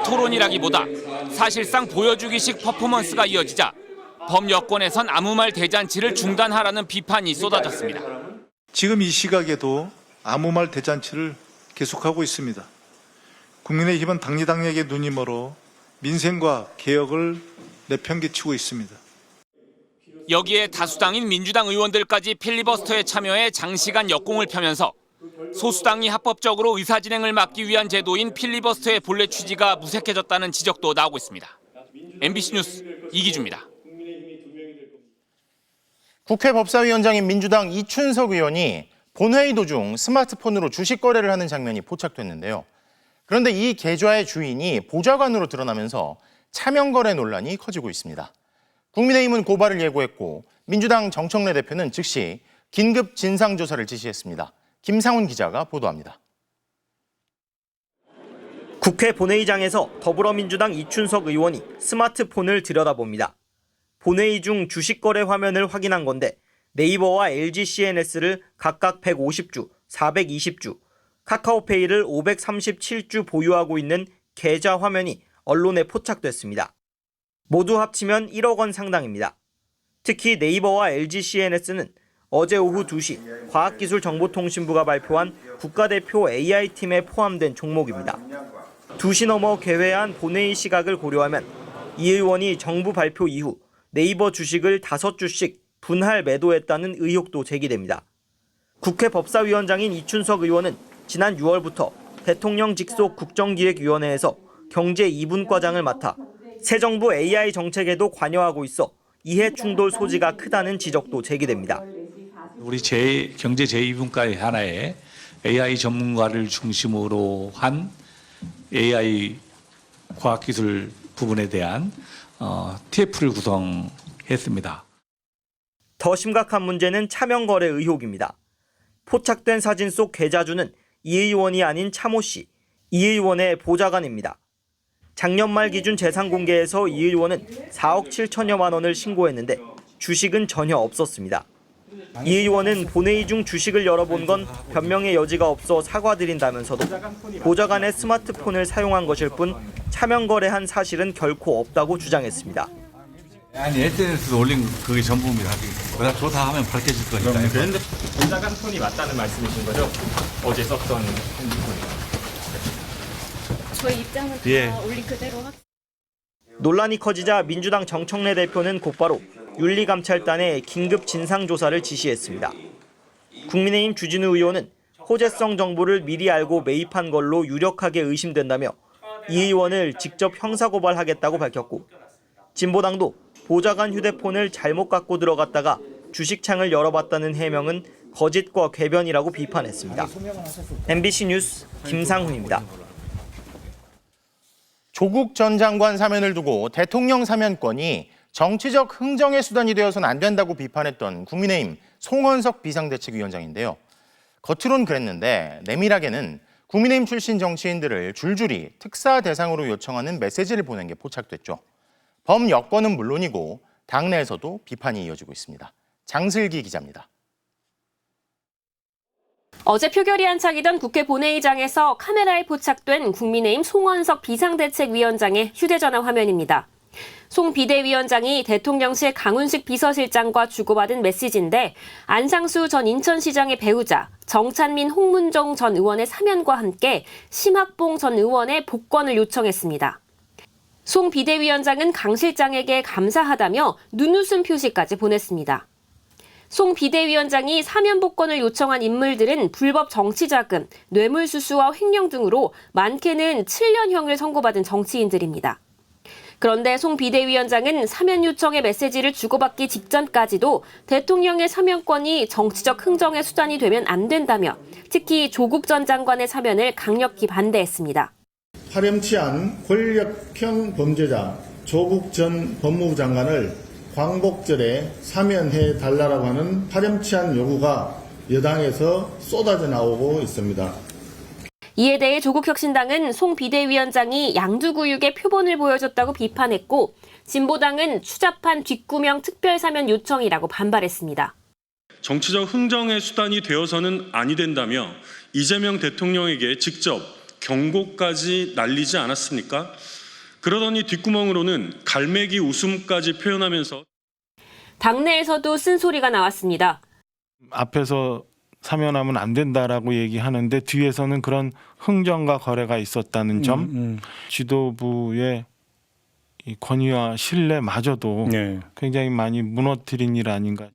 S4: 토론이라기보다 사실상 보여주기식 퍼포먼스가 이어지자 범여권에선 아무 말 대잔치를 중단하라는 비판이 쏟아졌습니다.
S9: 지금 이 시각에도 아무 말 대잔치를 계속하고 있습니다. 국민의힘은 당리당략에 눈이 멀어 민생과 개혁을 내팽개치고 있습니다.
S4: 여기에 다수당인 민주당 의원들까지 필리버스터에 참여해 장시간 역공을 펴면서 소수당이 합법적으로 의사진행을 막기 위한 제도인 필리버스터의 본래 취지가 무색해졌다는 지적도 나오고 있습니다. MBC 뉴스 이기주입니다.
S1: 국회 법사위원장인 민주당 이춘석 의원이 본회의 도중 스마트폰으로 주식 거래를 하는 장면이 포착됐는데요. 그런데 이 계좌의 주인이 보좌관으로 드러나면서 차명거래 논란이 커지고 있습니다. 국민의힘은 고발을 예고했고 민주당 정청래 대표는 즉시 긴급 진상조사를 지시했습니다. 김상훈 기자가 보도합니다.
S26: 국회 본회의장에서 더불어민주당 이춘석 의원이 스마트폰을 들여다봅니다. 본회의 중 주식 거래 화면을 확인한 건데 네이버와 LG CNS를 각각 150주, 420주, 카카오페이를 537주 보유하고 있는 계좌 화면이 언론에 포착됐습니다. 모두 합치면 1억 원 상당입니다. 특히 네이버와 LG CNS는 어제 오후 2시 과학기술정보통신부가 발표한 국가대표 AI팀에 포함된 종목입니다. 2시 넘어 개회한 본회의 시각을 고려하면 이 의원이 정부 발표 이후 네이버 주식을 5주씩 분할 매도했다는 의혹도 제기됩니다. 국회 법사위원장인 이춘석 의원은 지난 6월부터 대통령 직속 국정기획위원회에서 경제 2분과장을 맡아 새 정부 AI 정책에도 관여하고 있어 이해 충돌 소지가 크다는 지적도 제기됩니다.
S27: 우리 경제 제2분과의 하나에 AI 전문가를 중심으로 한 AI 과학기술 부분에 대한 TF를 구성했습니다.
S26: 더 심각한 문제는 차명거래 의혹입니다. 포착된 사진 속 계좌주는 이 의원이 아닌 차모 씨, 이 의원의 보좌관입니다. 작년 말 기준 재산 공개에서 이 의원은 4억 7천여만 원을 신고했는데 주식은 전혀 없었습니다. 이 의원은 본회의 중 주식을 열어본 건 변명의 여지가 없어 사과드린다면서도 보좌관의 스마트폰을 사용한 것일 뿐 차명 거래한 사실은 결코 없다고 주장했습니다.
S27: 아니 SNS에 올린 그게 전부입니다. 그다 좋다 하면 밝혀질 거니까요.
S5: 그런데 본사가 폰이 맞다는 말씀이신 거죠? 어제 썼던 핸드폰이.
S14: 저희 입장은 다
S5: 예.
S14: 올린 그대로
S26: 논란이 커지자 민주당 정청래 대표는 곧바로 윤리감찰단에 긴급 진상조사를 지시했습니다. 국민의힘 주진우 의원은 호재성 정보를 미리 알고 매입한 걸로 유력하게 의심된다며 이 의원을 직접 형사고발하겠다고 밝혔고, 진보당도 보좌관 휴대폰을 잘못 갖고 들어갔다가 주식창을 열어봤다는 해명은 거짓과 궤변이라고 비판했습니다. MBC 뉴스 김상훈입니다.
S1: 조국 전 장관 사면을 두고 대통령 사면권이 정치적 흥정의 수단이 되어서는 안 된다고 비판했던 국민의힘 송원석 비상대책위원장인데요. 겉으론 그랬는데 내밀하게는 국민의힘 출신 정치인들을 줄줄이 특사 대상으로 요청하는 메시지를 보낸 게 포착됐죠. 범여권은 물론이고 당내에서도 비판이 이어지고 있습니다. 장슬기 기자입니다.
S10: 어제 표결이 한창이던 국회 본회의장에서 카메라에 포착된 국민의힘 송원석 비상대책위원장의 휴대전화 화면입니다. 송 비대위원장이 대통령실 강훈식 비서실장과 주고받은 메시지인데 안상수 전 인천시장의 배우자, 정찬민 홍문종 전 의원의 사면과 함께 심학봉 전 의원의 복권을 요청했습니다. 송 비대위원장은 강 실장에게 감사하다며 눈웃음 표시까지 보냈습니다. 송 비대위원장이 사면 복권을 요청한 인물들은 불법 정치자금, 뇌물수수와 횡령 등으로 많게는 7년형을 선고받은 정치인들입니다. 그런데 송 비대위원장은 사면 요청의 메시지를 주고받기 직전까지도 대통령의 사면권이 정치적 흥정의 수단이 되면 안 된다며 특히 조국 전 장관의 사면을 강력히 반대했습니다.
S11: 파렴치한 권력형 범죄자 조국 전 법무부 장관을 광복절에 사면해 달라고 하는 파렴치한 요구가 여당에서 쏟아져 나오고 있습니다.
S10: 이에 대해 조국혁신당은 송 비대위원장이 양두구육의 표본을 보여줬다고 비판했고, 진보당은 추잡한 뒷구명 특별사면 요청이라고 반발했습니다.
S12: 정치적 흥정의 수단이 되어서는 아니 된다며 이재명 대통령에게 직접 경고까지 날리지 않았습니까? 그러더니 뒷구멍으로는 갈매기 웃음까지 표현하면서
S10: 당내에서도 쓴소리가 나왔습니다.
S13: 앞에서 사면하면 안 된다라고 얘기하는데 뒤에서는 그런 흥정과 거래가 있었다는 점, 지도부의 이 권위와 신뢰마저도 굉장히 많이 무너뜨린 일 아닌가.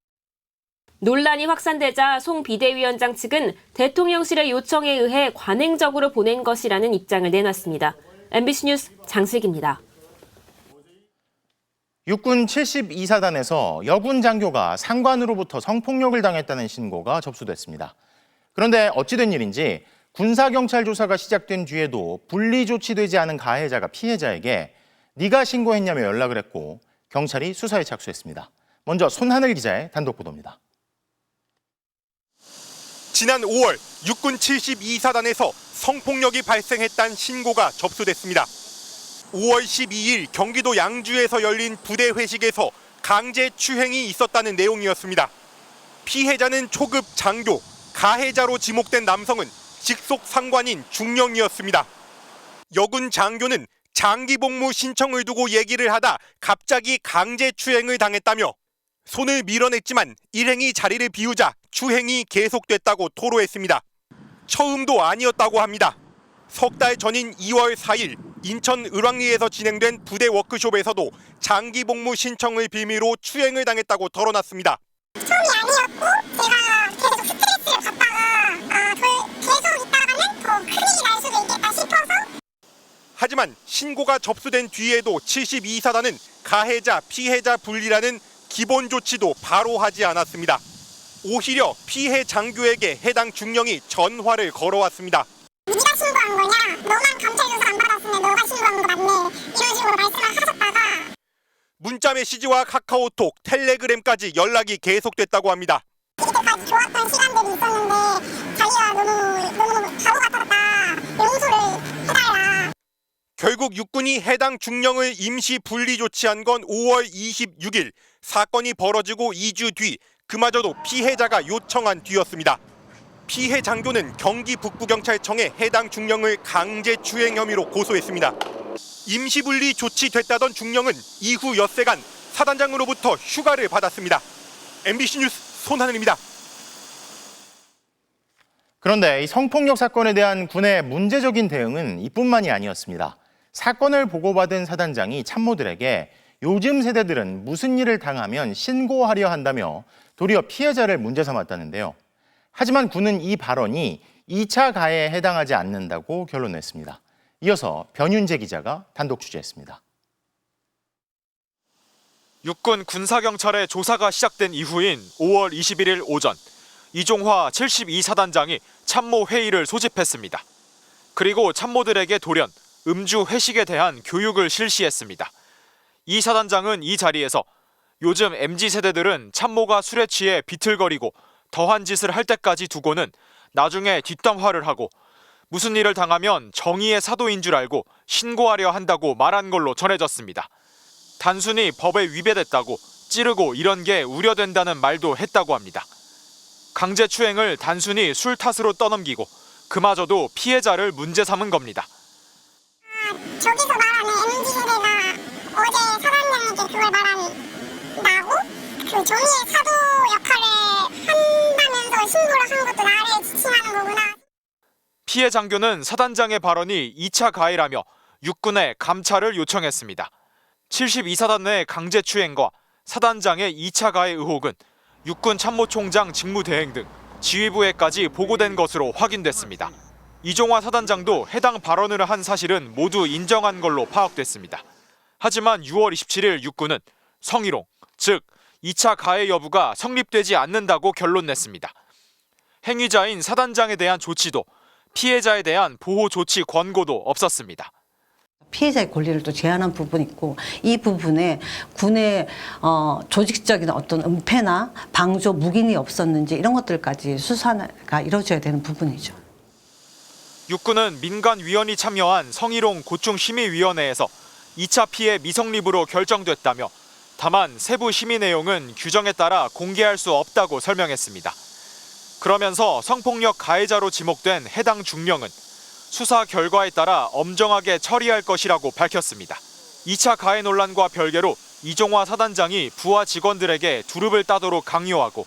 S10: 논란이 확산되자 송 비대위원장 측은 대통령실의 요청에 의해 관행적으로 보낸 것이라는 입장을 내놨습니다. MBC 뉴스 장슬기입니다.
S1: 육군 72사단에서 여군 장교가 상관으로부터 성폭력을 당했다는 신고가 접수됐습니다. 그런데 어찌된 일인지 군사경찰 조사가 시작된 뒤에도 분리 조치되지 않은 가해자가 피해자에게 네가 신고했냐며 연락을 했고 경찰이 수사에 착수했습니다. 먼저 손하늘 기자의 단독 보도입니다.
S15: 지난 5월 육군 72사단에서 성폭력이 발생했다는 신고가 접수됐습니다. 5월 12일 경기도 양주에서 열린 부대 회식에서 강제 추행이 있었다는 내용이었습니다. 피해자는 초급 장교, 가해자로 지목된 남성은 직속 상관인 중령이었습니다. 여군 장교는 장기 복무 신청을 두고 얘기를 하다 갑자기 강제 추행을 당했다며 손을 밀어냈지만 일행이 자리를 비우자 추행이 계속됐다고 토로했습니다. 처음도 아니었다고 합니다. 석 달 전인 2월 4일 인천 을왕리에서 진행된 부대 워크숍에서도 장기 복무 신청을 빌미로 추행을 당했다고 털어놨습니다.
S16: 처음이 아니었고 제가 계속 스트레스를 받다가 계속 있다가는 더 큰 일이 날 수도 있겠다 싶어서.
S15: 하지만 신고가 접수된 뒤에도 72사단은 가해자, 피해자 분리라는 기본 조치도 바로 하지 않았습니다. 오히려 피해 장교에게 해당 중령이 전화를 걸어왔습니다.
S16: 네가 신고한 거냐? 너만 감찰 조사 안 받았으면 너가 신고한 거 맞네. 이런 식으로 말씀을 하셨다가
S15: 문자 메시지와 카카오톡, 텔레그램까지 연락이 계속됐다고 합니다.
S16: 이때까지 좋았던 시간들이 있었는데 자기가 너무 바보 같았다. 용서를 해달라.
S15: 결국 육군이 해당 중령을 임시 분리 조치한 건 5월 26일. 사건이 벌어지고 2주 뒤 그마저도 피해자가 요청한 뒤였습니다. 피해 장교는 경기 북부경찰청에 해당 중령을 강제 추행 혐의로 고소했습니다. 임시분리 조치됐다던 중령은 이후 엿새간 사단장으로부터 휴가를 받았습니다. MBC 뉴스 손하늘입니다.
S1: 그런데 이 성폭력 사건에 대한 군의 문제적인 대응은 이뿐만이 아니었습니다. 사건을 보고받은 사단장이 참모들에게 요즘 세대들은 무슨 일을 당하면 신고하려 한다며 도리어 피해자를 문제 삼았다는데요. 하지만 군은 이 발언이 2차 가해에 해당하지 않는다고 결론냈습니다. 이어서 변윤재 기자가 단독 취재했습니다.
S3: 육군 군사경찰의 조사가 시작된 이후인 5월 21일 오전, 이종화 72사단장이 참모 회의를 소집했습니다. 그리고 참모들에게 돌연 음주 회식에 대한 교육을 실시했습니다. 이 사단장은 이 자리에서 요즘 MZ세대들은 참모가 술에 취해 비틀거리고 더한 짓을 할 때까지 두고는 나중에 뒷담화를 하고 무슨 일을 당하면 정의의 사도인 줄 알고 신고하려 한다고 말한 걸로 전해졌습니다. 단순히 법에 위배됐다고 찌르고 이런 게 우려된다는 말도 했다고 합니다. 강제추행을 단순히 술 탓으로 떠넘기고 그마저도 피해자를 문제 삼은 겁니다.
S16: 저기서 말하는 MZ세대가 어제 사단장에게 그걸 말한다고 그 정의의 사도 역할을 한다면서 신고를 한 것도 나를 지칭하는 거구나.
S3: 피해 장교는 사단장의 발언이 2차 가해라며 육군에 감찰을 요청했습니다. 72사단 내 강제추행과 사단장의 2차 가해 의혹은 육군 참모총장 직무대행 등 지휘부에까지 보고된 것으로 확인됐습니다. 이종화 사단장도 해당 발언을 한 사실은 모두 인정한 걸로 파악됐습니다. 하지만 6월 27일 육군은 성희롱, 즉 2차 가해 여부가 성립되지 않는다고 결론냈습니다. 행위자인 사단장에 대한 조치도 피해자에 대한 보호 조치 권고도 없었습니다.
S18: 피해자의 권리를 또 제한한 부분이 있고 이 부분에 군의 조직적인 어떤 은폐나 방조, 묵인이 없었는지 이런 것들까지 수사가 이루어져야 되는 부분이죠.
S3: 육군은 민간위원이 참여한 성희롱 고충심의위원회에서 2차 피해 미성립으로 결정됐다며 다만 세부 심의 내용은 규정에 따라 공개할 수 없다고 설명했습니다. 그러면서 성폭력 가해자로 지목된 해당 중령은 수사 결과에 따라 엄정하게 처리할 것이라고 밝혔습니다. 2차 가해 논란과 별개로 이종화 사단장이 부하 직원들에게 두릅을 따도록 강요하고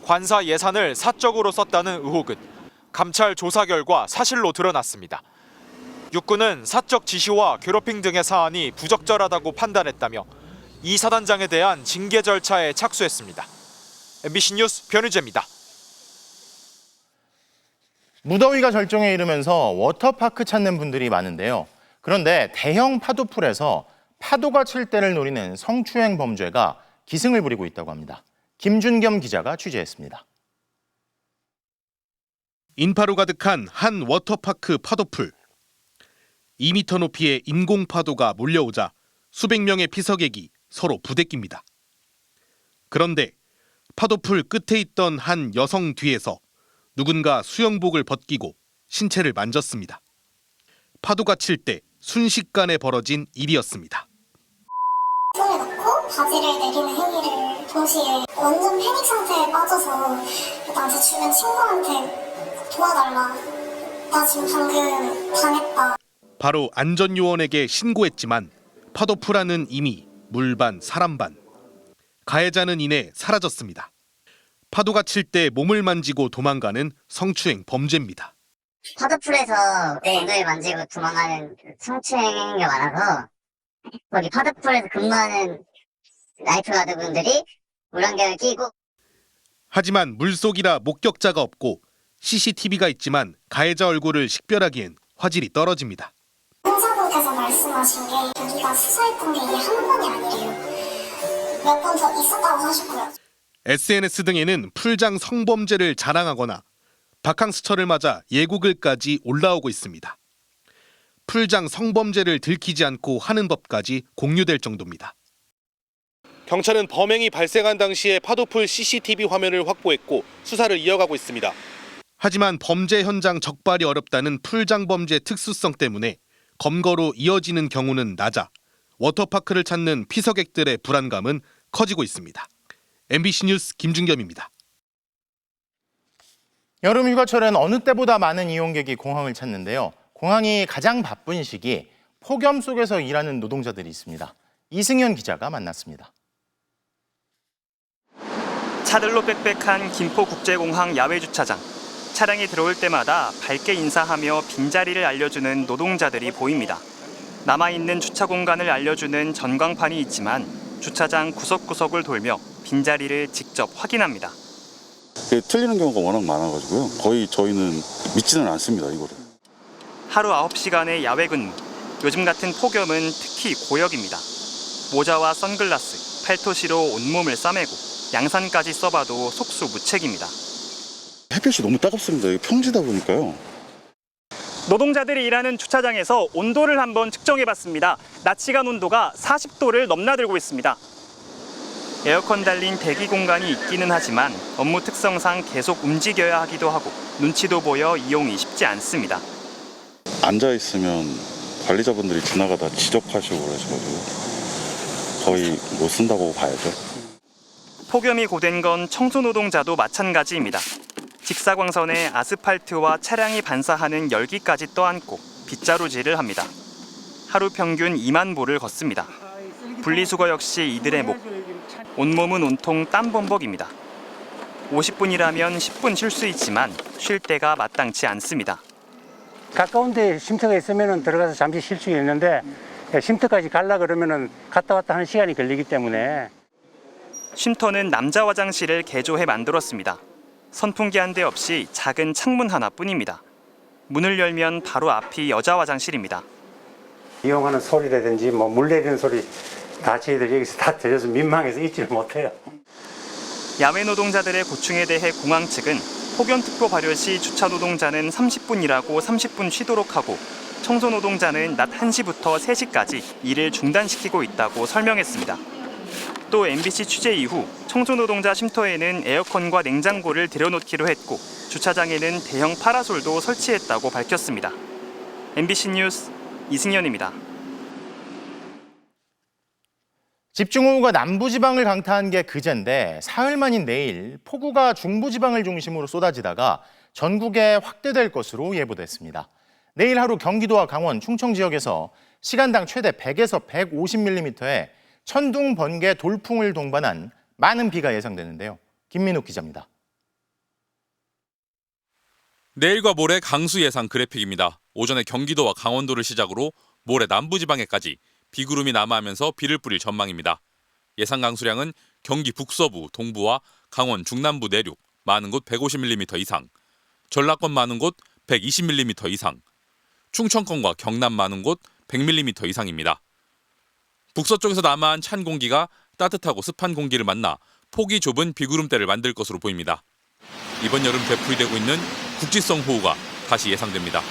S3: 관사 예산을 사적으로 썼다는 의혹은 감찰 조사 결과 사실로 드러났습니다. 육군은 사적 지시와 괴롭힘 등의 사안이 부적절하다고 판단했다며 이 사단장에 대한 징계 절차에 착수했습니다. MBC 뉴스 변희재입니다.
S1: 무더위가 절정에 이르면서 워터파크 찾는 분들이 많은데요. 그런데 대형 파도풀에서 파도가 칠 때를 노리는 성추행 범죄가 기승을 부리고 있다고 합니다. 김준겸 기자가 취재했습니다.
S19: 인파로 가득한 한 워터파크 파도풀. 2m 높이의 인공 파도가 몰려오자 수백 명의 피서객이 서로 부대낍니다. 그런데 파도풀 끝에 있던 한 여성 뒤에서 누군가 수영복을 벗기고 신체를 만졌습니다. 파도가 칠 때 순식간에 벌어진 일이었습니다.
S16: 손을 놓고 바지를 내리는 행위를 동시에 완전 패닉 상태에 빠져서 나 제 주변 친구한테 도와달라. 나 지금 방금 당했다.
S19: 바로 안전요원에게 신고했지만 파도풀안은 이미 물반 사람반. 가해자는 이내 사라졌습니다. 파도가 칠 때 몸을 만지고 도망가는 성추행 범죄입니다.
S20: 파도풀에서 내 앵을 만지고 도망가는 성추행이 많아서 거기 파도풀에서 근무하는 라이프가드분들이 물안경을 끼고
S19: 하지만 물속이라 목격자가 없고 CCTV가 있지만 가해자 얼굴을 식별하기엔 화질이 떨어집니다.
S16: 형사국에서 말씀하신 게 여기가 수사했던 게 이게 한 번이 아니래요. 몇 번 더 있었다고 하셨고요.
S19: SNS 등에는 풀장 성범죄를 자랑하거나 바캉스철을 맞아 예고글까지 올라오고 있습니다. 풀장 성범죄를 들키지 않고 하는 법까지 공유될 정도입니다.
S21: 경찰은 범행이 발생한 당시에 파도풀 CCTV 화면을 확보했고 수사를 이어가고 있습니다.
S19: 하지만 범죄 현장 적발이 어렵다는 풀장 범죄 특수성 때문에 검거로 이어지는 경우는 낮아 워터파크를 찾는 피서객들의 불안감은 커지고 있습니다. MBC 뉴스 김준겸입니다.
S1: 여름 휴가철엔 어느 때보다 많은 이용객이 공항을 찾는데요. 공항이 가장 바쁜 시기 폭염 속에서 일하는 노동자들이 있습니다. 이승현 기자가 만났습니다.
S26: 차들로 빽빽한 김포국제공항 야외주차장. 차량이 들어올 때마다 밝게 인사하며 빈자리를 알려주는 노동자들이 보입니다. 남아있는 주차 공간을 알려주는 전광판이 있지만 주차장 구석구석을 돌며 빈자리를 직접 확인합니다.
S2: 틀리는 경우가 워낙 많아가지고요. 거의 저희는 믿지는 않습니다, 이거를.
S26: 하루 9시간의 야외 근무. 요즘 같은 폭염은 특히 고역입니다. 모자와 선글라스, 팔토시로 온몸을 싸매고 양산까지 써봐도 속수무책입니다.
S2: 햇볕이 너무 따갑습니다. 이게 평지다 보니까요.
S26: 노동자들이 일하는 주차장에서 온도를 한번 측정해봤습니다. 낮 시간 온도가 40도를 넘나들고 있습니다. 에어컨 달린 대기 공간이 있기는 하지만 업무 특성상 계속 움직여야 하기도 하고 눈치도 보여 이용이 쉽지 않습니다.
S2: 앉아있으면 관리자분들이 지나가다 지적하시고 그러셔가지고 거의 못 쓴다고 봐야죠.
S26: 폭염이 고된 건 청소노동자도 마찬가지입니다. 직사광선에 아스팔트와 차량이 반사하는 열기까지 떠안고 빗자루질을 합니다. 하루 평균 2만 보를 걷습니다. 분리수거 역시 이들의 목. 온몸은 온통 땀범벅입니다. 50분이라면 10분 쉴 수 있지만 쉴 때가 마땅치 않습니다.
S6: 가까운 데 쉼터가 있으면 들어가서 잠시 쉴 수 있는데 쉼터까지 가려 그러면 갔다 왔다 하는 시간이 걸리기 때문에.
S26: 쉼터는 남자 화장실을 개조해 만들었습니다. 선풍기 한 대 없이 작은 창문 하나뿐입니다. 문을 열면 바로 앞이 여자 화장실입니다.
S6: 이용하는 소리라든지 물 내리는 소리 다 저희들 여기서 다 들려서 민망해서 잊지를 못해요.
S26: 야외 노동자들의 고충에 대해 공항 측은 폭염특보 발효 시 주차 노동자는 30분 일하고 30분 쉬도록 하고 청소 노동자는 낮 1시부터 3시까지 일을 중단시키고 있다고 설명했습니다. 또 MBC 취재 이후 청소 노동자 쉼터에는 에어컨과 냉장고를 들여놓기로 했고 주차장에는 대형 파라솔도 설치했다고 밝혔습니다. MBC 뉴스 이승현입니다.
S1: 집중호우가 남부지방을 강타한 게 그제인데 사흘 만인 내일 폭우가 중부지방을 중심으로 쏟아지다가 전국에 확대될 것으로 예보됐습니다. 내일 하루 경기도와 강원, 충청 지역에서 시간당 최대 100에서 150mm의 천둥, 번개, 돌풍을 동반한 많은 비가 예상되는데요. 김민욱 기자입니다.
S7: 내일과 모레 강수 예상 그래픽입니다. 오전에 경기도와 강원도를 시작으로 모레 남부지방에까지 비구름이 남하하면서 비를 뿌릴 전망입니다. 예상 강수량은 경기 북서부, 동부와 강원 중남부 내륙 많은 곳 150mm 이상, 전라권 많은 곳 120mm 이상, 충청권과 경남 많은 곳 100mm 이상입니다. 북서쪽에서 남하한 찬 공기가 따뜻하고 습한 공기를 만나 폭이 좁은 비구름대를 만들 것으로 보입니다. 이번 여름 되풀이되고 있는 국지성 호우가 다시 예상됩니다.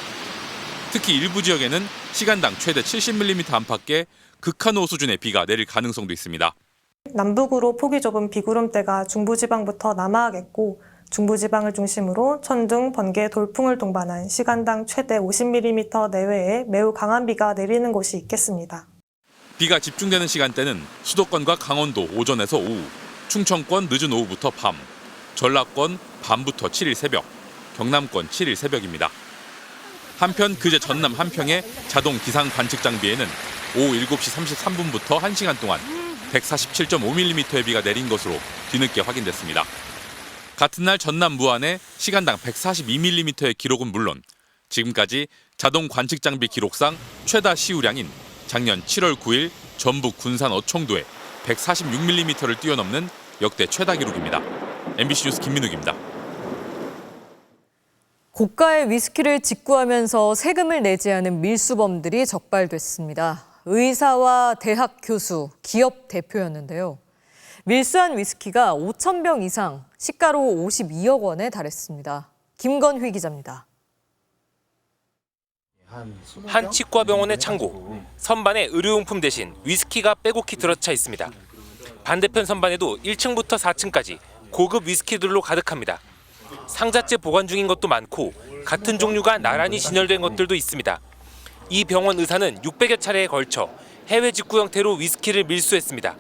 S7: 특히 일부 지역에는 시간당 최대 70mm 안팎의 극한호우 수준의 비가 내릴 가능성도 있습니다.
S17: 남북으로 폭이 좁은 비구름대가 중부지방부터 남하하겠고 중부지방을 중심으로 천둥, 번개, 돌풍을 동반한 시간당 최대 50mm 내외의 매우 강한 비가 내리는 곳이 있겠습니다.
S7: 비가 집중되는 시간대는 수도권과 강원도 오전에서 오후, 충청권 늦은 오후부터 밤, 전라권 밤부터 7일 새벽, 경남권 7일 새벽입니다. 한편 그제 전남 한평의 자동 기상 관측 장비에는 오후 7시 33분부터 1시간 동안 147.5mm의 비가 내린 것으로 뒤늦게 확인됐습니다. 같은 날 전남 무안에 시간당 142mm의 기록은 물론 지금까지 자동 관측 장비 기록상 최다 시우량인 작년 7월 9일 전북 군산 어청도에 146mm를 뛰어넘는 역대 최다 기록입니다. MBC 뉴스 김민욱입니다.
S22: 고가의 위스키를 직구하면서 세금을 내지 않은 밀수범들이 적발됐습니다. 의사와 대학 교수, 기업 대표였는데요. 밀수한 위스키가 5,000병 이상, 시가로 52억 원에 달했습니다. 김건휘 기자입니다.
S23: 한 치과병원의 창고, 선반에 의료용품 대신 위스키가 빼곡히 들어차 있습니다. 반대편 선반에도 1층부터 4층까지 고급 위스키들로 가득합니다. 상자째 보관 중인 것도 많고 같은 종류가 나란히 진열된 것들도 있습니다. 이 병원 의사는 600여 차례에 걸쳐 해외 직구 형태로 위스키를 밀수했습니다.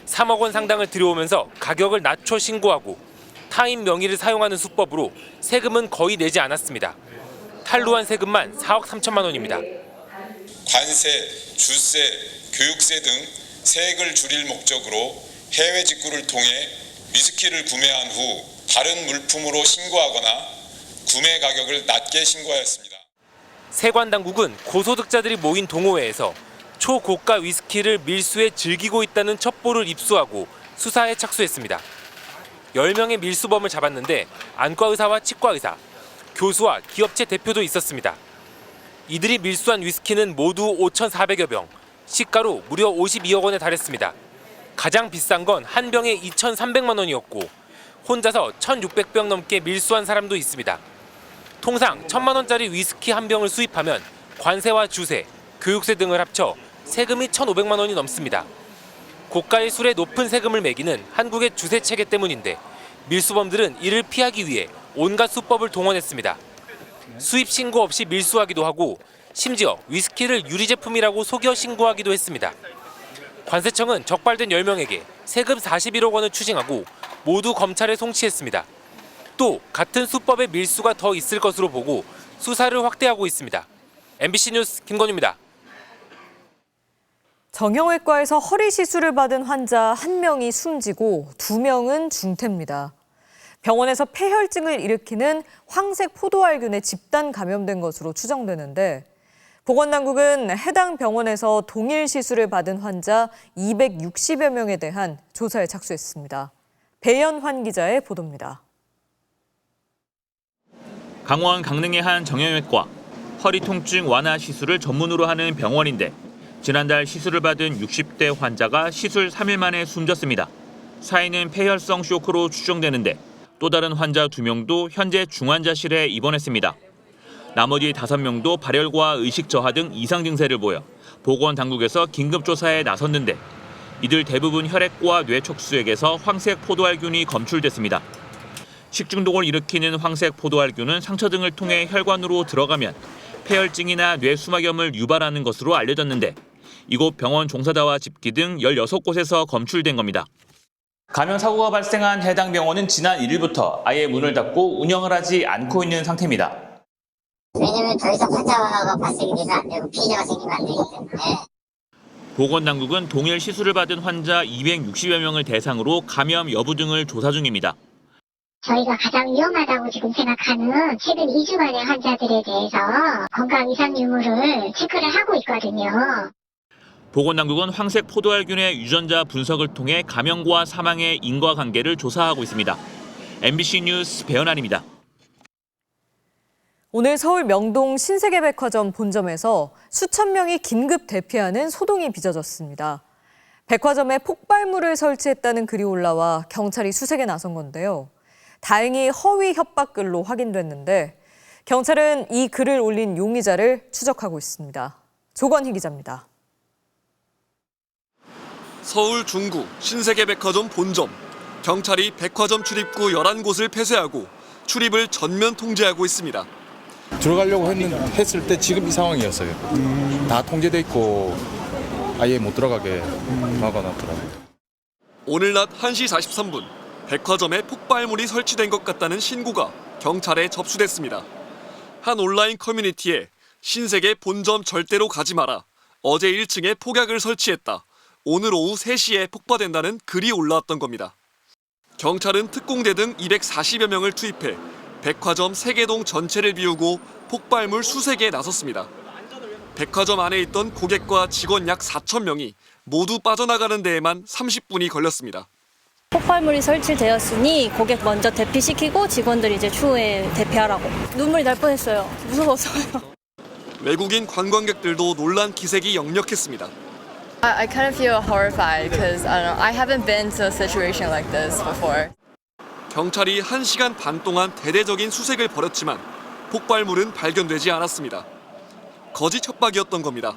S23: 3억 원 상당을 들여오면서 가격을 낮춰 신고하고 타인 명의를 사용하는 수법으로 세금은 거의 내지 않았습니다. 탈루한 세금만 4억 3천만 원입니다.
S24: 관세, 주세, 교육세 등 세액을 줄일 목적으로 해외 직구를 통해 위스키를 구매한 후 다른 물품으로 신고하거나 구매 가격을 낮게 신고하였습니다.
S23: 세관 당국은 고소득자들이 모인 동호회에서 초고가 위스키를 밀수해 즐기고 있다는 첩보를 입수하고 수사에 착수했습니다. 10명의 밀수범을 잡았는데 안과의사와 치과의사, 교수와 기업체 대표도 있었습니다. 이들이 밀수한 위스키는 모두 5,400여 병, 시가로 무려 52억 원에 달했습니다. 가장 비싼 건 한 병에 2,300만 원이었고 혼자서 1,600병 넘게 밀수한 사람도 있습니다. 통상 1,000만 원짜리 위스키 한 병을 수입하면 관세와 주세, 교육세 등을 합쳐 세금이 1,500만 원이 넘습니다. 고가의 술에 높은 세금을 매기는 한국의 주세 체계 때문인데 밀수범들은 이를 피하기 위해 온갖 수법을 동원했습니다. 수입 신고 없이 밀수하기도 하고 심지어 위스키를 유리 제품이라고 속여 신고하기도 했습니다. 관세청은 적발된 10명에게 세금 41억 원을 추징하고 모두 검찰에 송치했습니다. 또 같은 수법의 밀수가 더 있을 것으로 보고 수사를 확대하고 있습니다. MBC 뉴스 김건우입니다.
S22: 정형외과에서 허리 시술을 받은 환자 1명이 숨지고 2명은 중태입니다. 병원에서 폐혈증을 일으키는 황색 포도알균에 집단 감염된 것으로 추정되는데 보건당국은 해당 병원에서 동일 시술을 받은 환자 260여 명에 대한 조사에 착수했습니다. 배연환 기자의 보도입니다.
S4: 강원 강릉의 한 정형외과, 허리 통증 완화 시술을 전문으로 하는 병원인데 지난달 시술을 받은 60대 환자가 시술 3일 만에 숨졌습니다. 사인은 폐혈성 쇼크로 추정되는데 또 다른 환자 2명도 현재 중환자실에 입원했습니다. 나머지 5명도 발열과 의식 저하 등 이상 증세를 보여 보건당국에서 긴급조사에 나섰는데 이들 대부분 혈액과 뇌 척수액에서 황색 포도알균이 검출됐습니다. 식중독을 일으키는 황색 포도알균은 상처 등을 통해 혈관으로 들어가면 폐혈증이나 뇌수막염을 유발하는 것으로 알려졌는데 이곳 병원 종사자와 집기 등 16곳에서 검출된 겁니다.
S5: 감염 사고가 발생한 해당 병원은 지난 1일부터 아예 문을 닫고 운영을 하지 않고 있는 상태입니다.
S20: 왜냐면 더 이상 환자가 발생이 돼서 안 되고 피해자가 생기면 안 되기 때문에.
S4: 보건당국은 동일 시술을 받은 환자 260여 명을 대상으로 감염 여부 등을 조사 중입니다.
S16: 저희가 가장 위험하다고 지금 생각하는 최근 2주간의 환자들에 대해서 건강 이상 유무를 체크를 하고 있거든요.
S4: 보건당국은 황색 포도알균의 유전자 분석을 통해 감염과 사망의 인과관계를 조사하고 있습니다. MBC 뉴스 배연환입니다.
S22: 오늘 서울 명동 신세계백화점 본점에서 수천 명이 긴급 대피하는 소동이 빚어졌습니다. 백화점에 폭발물을 설치했다는 글이 올라와 경찰이 수색에 나선 건데요. 다행히 허위 협박글로 확인됐는데 경찰은 이 글을 올린 용의자를 추적하고 있습니다. 조건희 기자입니다.
S8: 서울 중구 신세계백화점 본점. 경찰이 백화점 출입구 11곳을 폐쇄하고 출입을 전면 통제하고 있습니다.
S9: 들어가려고 했을 때 지금 이 상황이었어요. 다 통제돼 있고 아예 못 들어가게 막아놨더라고요.
S8: 오늘 낮 1시 43분 백화점에 폭발물이 설치된 것 같다는 신고가 경찰에 접수됐습니다. 한 온라인 커뮤니티에 신세계 본점 절대로 가지 마라. 어제 1층에 폭약을 설치했다. 오늘 오후 3시에 폭파된다는 글이 올라왔던 겁니다. 경찰은 특공대 등 240여 명을 투입해 백화점 세계동 전체를 비우고 폭발물 수색에 나섰습니다. 백화점 안에 있던 고객과 직원 약 4천 명이 모두 빠져나가는 데에만 30분이 걸렸습니다.
S14: 폭발물이 설치되었으니 고객 먼저 대피시키고 직원들 이제 추후에 대피하라고. 눈물이 날 뻔했어요. 무서웠어요.
S8: 외국인 관광객들도 놀란 기색이 역력했습니다.
S25: I kind of feel horrified because I haven't been to a situation like this before.
S8: 경찰이 1시간 반 동안 대대적인 수색을 벌였지만 폭발물은 발견되지 않았습니다. 거짓 협박이었던 겁니다.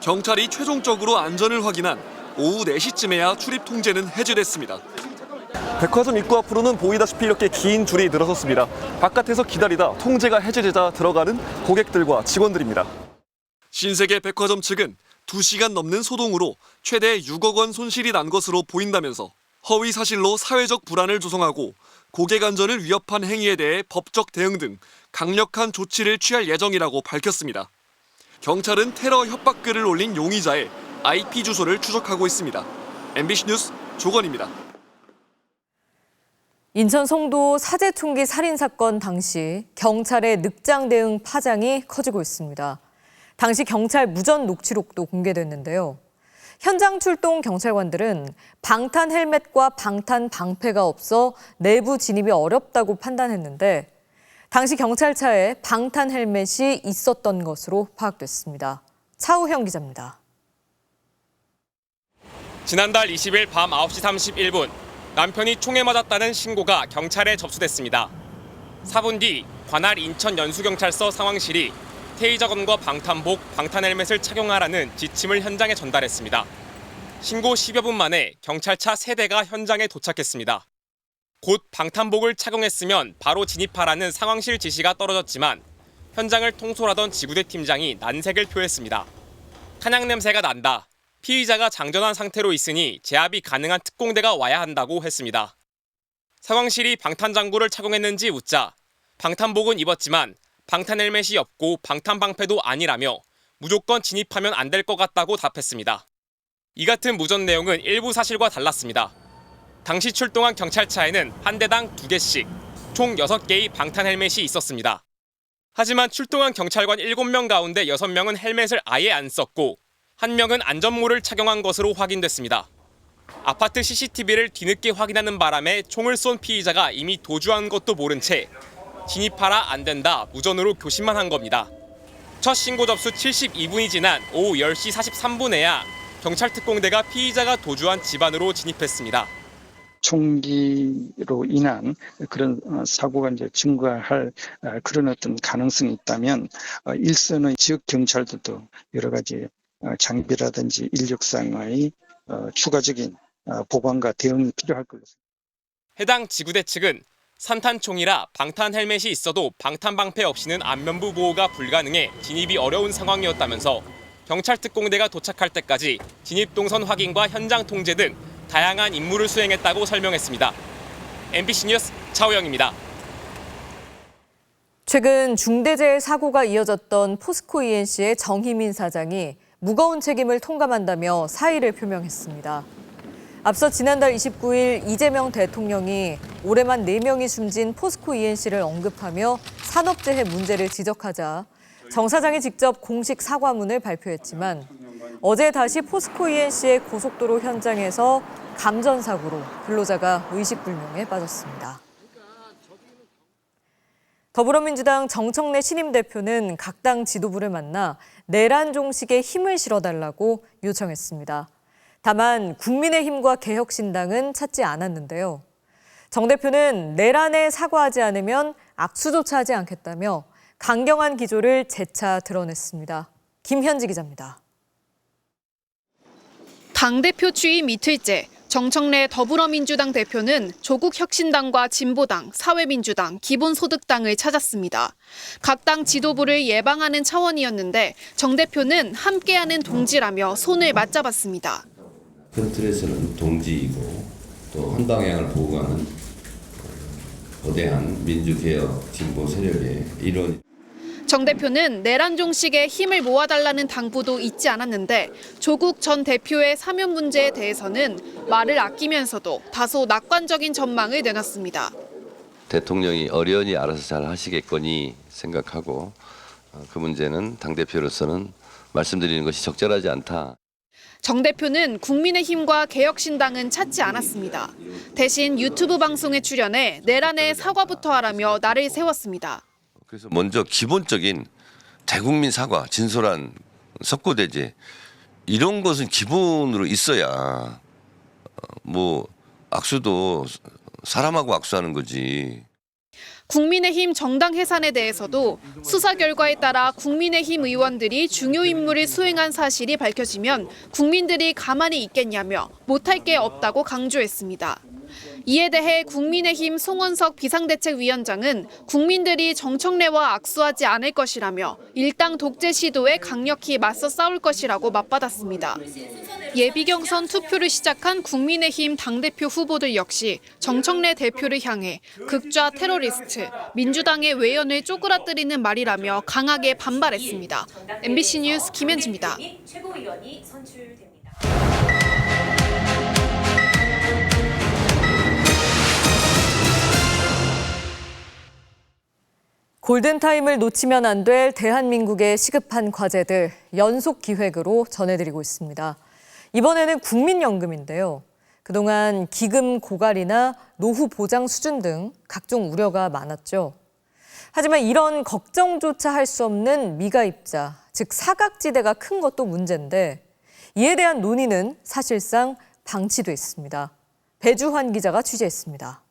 S8: 경찰이 최종적으로 안전을 확인한 오후 4시쯤에야 출입 통제는 해제됐습니다.
S27: 백화점 입구 앞으로는 보이다시피 이렇게 긴 줄이 늘어섰습니다. 바깥에서 기다리다 통제가 해제되자 들어가는 고객들과 직원들입니다.
S8: 신세계 백화점 측은 2시간 넘는 소동으로 최대 6억 원 손실이 난 것으로 보인다면서 허위 사실로 사회적 불안을 조성하고 고객 안전을 위협한 행위에 대해 법적 대응 등 강력한 조치를 취할 예정이라고 밝혔습니다. 경찰은 테러 협박글을 올린 용의자의 IP 주소를 추적하고 있습니다. MBC 뉴스 조건입니다.
S22: 인천 송도 사제총기 살인사건 당시 경찰의 늑장 대응 파장이 커지고 있습니다. 당시 경찰 무전 녹취록도 공개됐는데요. 현장 출동 경찰관들은 방탄 헬멧과 방탄 방패가 없어 내부 진입이 어렵다고 판단했는데 당시 경찰차에 방탄 헬멧이 있었던 것으로 파악됐습니다. 차우형 기자입니다.
S3: 지난달 20일 밤 9시 31분 남편이 총에 맞았다는 신고가 경찰에 접수됐습니다. 4분 뒤 관할 인천 연수경찰서 상황실이 테이저건과 방탄복, 방탄 헬멧을 착용하라는 지침을 현장에 전달했습니다. 신고 10여 분 만에 경찰차 3대가 현장에 도착했습니다. 곧 방탄복을 착용했으면 바로 진입하라는 상황실 지시가 떨어졌지만 현장을 통솔하던 지구대 팀장이 난색을 표했습니다. 탄약 냄새가 난다. 피의자가 장전한 상태로 있으니 제압이 가능한 특공대가 와야 한다고 했습니다. 상황실이 방탄장구를 착용했는지 묻자 방탄복은 입었지만 방탄 헬멧이 없고 방탄 방패도 아니라며 무조건 진입하면 안 될 것 같다고 답했습니다. 이 같은 무전 내용은 일부 사실과 달랐습니다. 당시 출동한 경찰차에는 한 대당 2개씩 총 6개의 방탄 헬멧이 있었습니다. 하지만 출동한 경찰관 7명 가운데 6명은 헬멧을 아예 안 썼고 1명은 안전모를 착용한 것으로 확인됐습니다. 아파트 CCTV를 뒤늦게 확인하는 바람에 총을 쏜 피의자가 이미 도주한 것도 모른 채 진입하라 안 된다 무전으로 교신만 한 겁니다. 첫 신고 접수 72분이 지난 오후 10시 43분에야 경찰 특공대가 피의자가 도주한 집안으로 진입했습니다.
S10: 총기로 인한 그런 사고가 이제 증가할 그런 어떤 가능성이 있다면 일선의 지역 경찰들도 여러 가지 장비라든지 인력상의 추가적인 보강과 대응이 필요할 것입니다.
S3: 해당 지구대 측은 산탄총이라 방탄 헬멧이 있어도 방탄 방패 없이는 안면부 보호가 불가능해 진입이 어려운 상황이었다면서 경찰 특공대가 도착할 때까지 진입 동선 확인과 현장 통제 등 다양한 임무를 수행했다고 설명했습니다. MBC 뉴스 차우영입니다.
S22: 최근 중대재해 사고가 이어졌던 포스코 ENC의 정희민 사장이 무거운 책임을 통감한다며 사의를 표명했습니다. 앞서 지난달 29일 이재명 대통령이 올해만 4명이 숨진 포스코 ENC를 언급하며 산업재해 문제를 지적하자 정 사장이 직접 공식 사과문을 발표했지만 어제 다시 포스코 ENC의 고속도로 현장에서 감전사고로 근로자가 의식불명에 빠졌습니다. 더불어민주당 정청래 신임 대표는 각 당 지도부를 만나 내란 종식에 힘을 실어달라고 요청했습니다. 다만 국민의힘과 개혁신당은 찾지 않았는데요. 정 대표는 내란에 사과하지 않으면 악수조차 하지 않겠다며 강경한 기조를 재차 드러냈습니다. 김현지 기자입니다.
S11: 당대표 취임 이틀째 정청래 더불어민주당 대표는 조국혁신당과 진보당, 사회민주당, 기본소득당을 찾았습니다. 각 당 지도부를 예방하는 차원이었는데 정 대표는 함께하는 동지라며 손을 맞잡았습니다.
S12: 큰 틀에서는 동지이고 또 한 방향을 보고하는 거대한 민주개혁 진보 세력의 일원.
S11: 정 대표는 내란 종식에 힘을 모아달라는 당부도 잊지 않았는데 조국 전 대표의 사면 문제에 대해서는 말을 아끼면서도 다소 낙관적인 전망을 내놨습니다.
S13: 대통령이 어련히 알아서 잘 하시겠거니 생각하고 그 문제는 당대표로서는 말씀드리는 것이 적절하지 않다.
S11: 정 대표는 국민의힘과 개혁신당은 찾지 않았습니다. 대신 유튜브 방송에 출연해 내란의 사과부터 하라며 날을 세웠습니다.
S13: 그래서 먼저 기본적인 대국민 사과, 진솔한 석고대죄 이런 것은 기본으로 있어야 뭐 악수도 사람하고 악수하는 거지.
S11: 국민의힘 정당 해산에 대해서도 수사 결과에 따라 국민의힘 의원들이 중요 임무를 수행한 사실이 밝혀지면 국민들이 가만히 있겠냐며 못할 게 없다고 강조했습니다. 이에 대해 국민의힘 송원석 비상대책위원장은 국민들이 정청래와 악수하지 않을 것이라며 일당 독재 시도에 강력히 맞서 싸울 것이라고 맞받았습니다. 예비경선 투표를 시작한 국민의힘 당대표 후보들 역시 정청래 대표를 향해 극좌 테러리스트, 민주당의 외연을 쪼그라뜨리는 말이라며 강하게 반발했습니다. MBC 뉴스 김현지입니다.
S22: 골든타임을 놓치면 안 될 대한민국의 시급한 과제들 연속 기획으로 전해드리고 있습니다. 이번에는 국민연금인데요. 그동안 기금 고갈이나 노후 보장 수준 등 각종 우려가 많았죠. 하지만 이런 걱정조차 할 수 없는 미가입자, 즉 사각지대가 큰 것도 문제인데 이에 대한 논의는 사실상 방치됐습니다. 배주환 기자가 취재했습니다.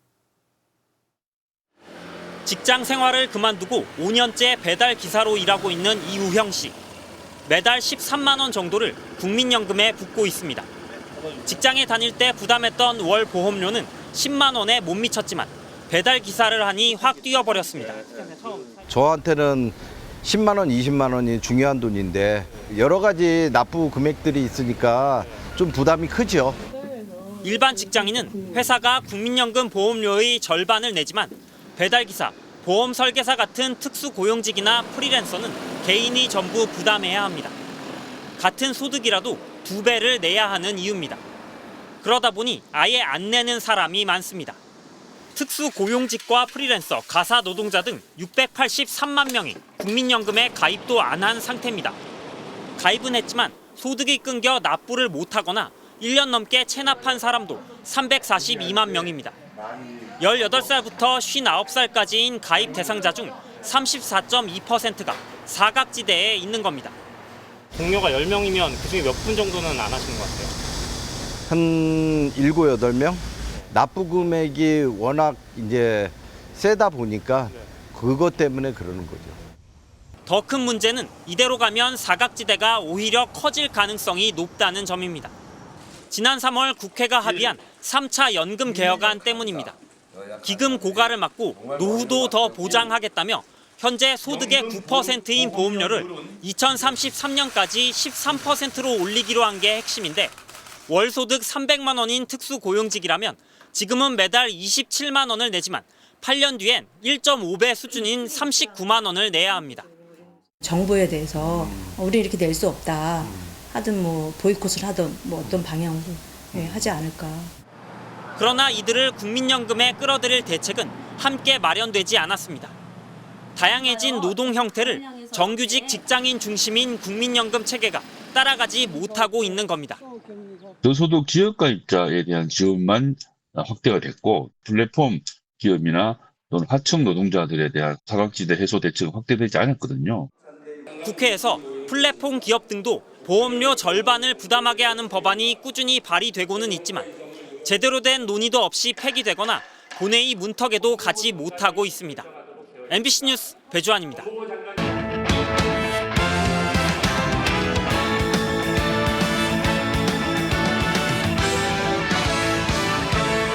S2: 직장 생활을 그만두고 5년째 배달 기사로 일하고 있는 이우형 씨. 매달 13만 원 정도를 국민연금에 붓고 있습니다. 직장에 다닐 때 부담했던 월 보험료는 10만 원에 못 미쳤지만 배달 기사를 하니 확 뛰어버렸습니다.
S6: 저한테는 10만 원, 20만 원이 중요한 돈인데 여러 가지 납부 금액들이 있으니까 좀 부담이 크죠.
S2: 일반 직장인은 회사가 국민연금 보험료의 절반을 내지만 배달기사, 보험 설계사 같은 특수 고용직이나 프리랜서는 개인이 전부 부담해야 합니다. 같은 소득이라도 2배를 내야 하는 이유입니다. 그러다 보니 아예 안 내는 사람이 많습니다. 특수 고용직과 프리랜서, 가사 노동자 등 683만 명이 국민연금에 가입도 안 한 상태입니다. 가입은 했지만 소득이 끊겨 납부를 못하거나 1년 넘게 체납한 사람도 342만 명입니다. 18살부터 59살까지인 가입 대상자 중 34.2%가 사각지대에 있는 겁니다.
S15: 동료가 10명이면 그중에 몇 분 정도는 안 하시는 것 같아요?
S6: 한 7, 8명? 납부 금액이 워낙 이제 세다 보니까 그것 때문에 그러는 거죠.
S2: 더 큰 문제는 이대로 가면 사각지대가 오히려 커질 가능성이 높다는 점입니다. 지난 3월 국회가 합의한 3차 연금 개혁안 때문입니다. 기금 고갈을 막고 노후도 더 보장하겠다며 현재 소득의 9%인 보험료를 2033년까지 13%로 올리기로 한 게 핵심인데 월 소득 300만 원인 특수고용직이라면 지금은 매달 27만 원을 내지만 8년 뒤엔 1.5배 수준인 39만 원을 내야 합니다.
S18: 정부에 대해서 우리 이렇게 낼 수 없다 하든 뭐 보이콧을 하든 뭐 어떤 방향으로 하지 않을까.
S2: 그러나 이들을 국민연금에 끌어들일 대책은 함께 마련되지 않았습니다. 다양해진 노동 형태를 정규직 직장인 중심인 국민연금 체계가 따라가지 못하고 있는 겁니다.
S19: 저소득 지역가입자에 대한 지원만 확대가 됐고 플랫폼 기업이나 또는 하청 노동자들에 대한 사각지대 해소 대책은 확대되지 않았거든요.
S2: 국회에서 플랫폼 기업 등도 보험료 절반을 부담하게 하는 법안이 꾸준히 발의되고는 있지만 제대로 된 논의도 없이 폐기되거나 본회의 문턱에도 가지 못하고 있습니다. MBC 뉴스 배주환입니다.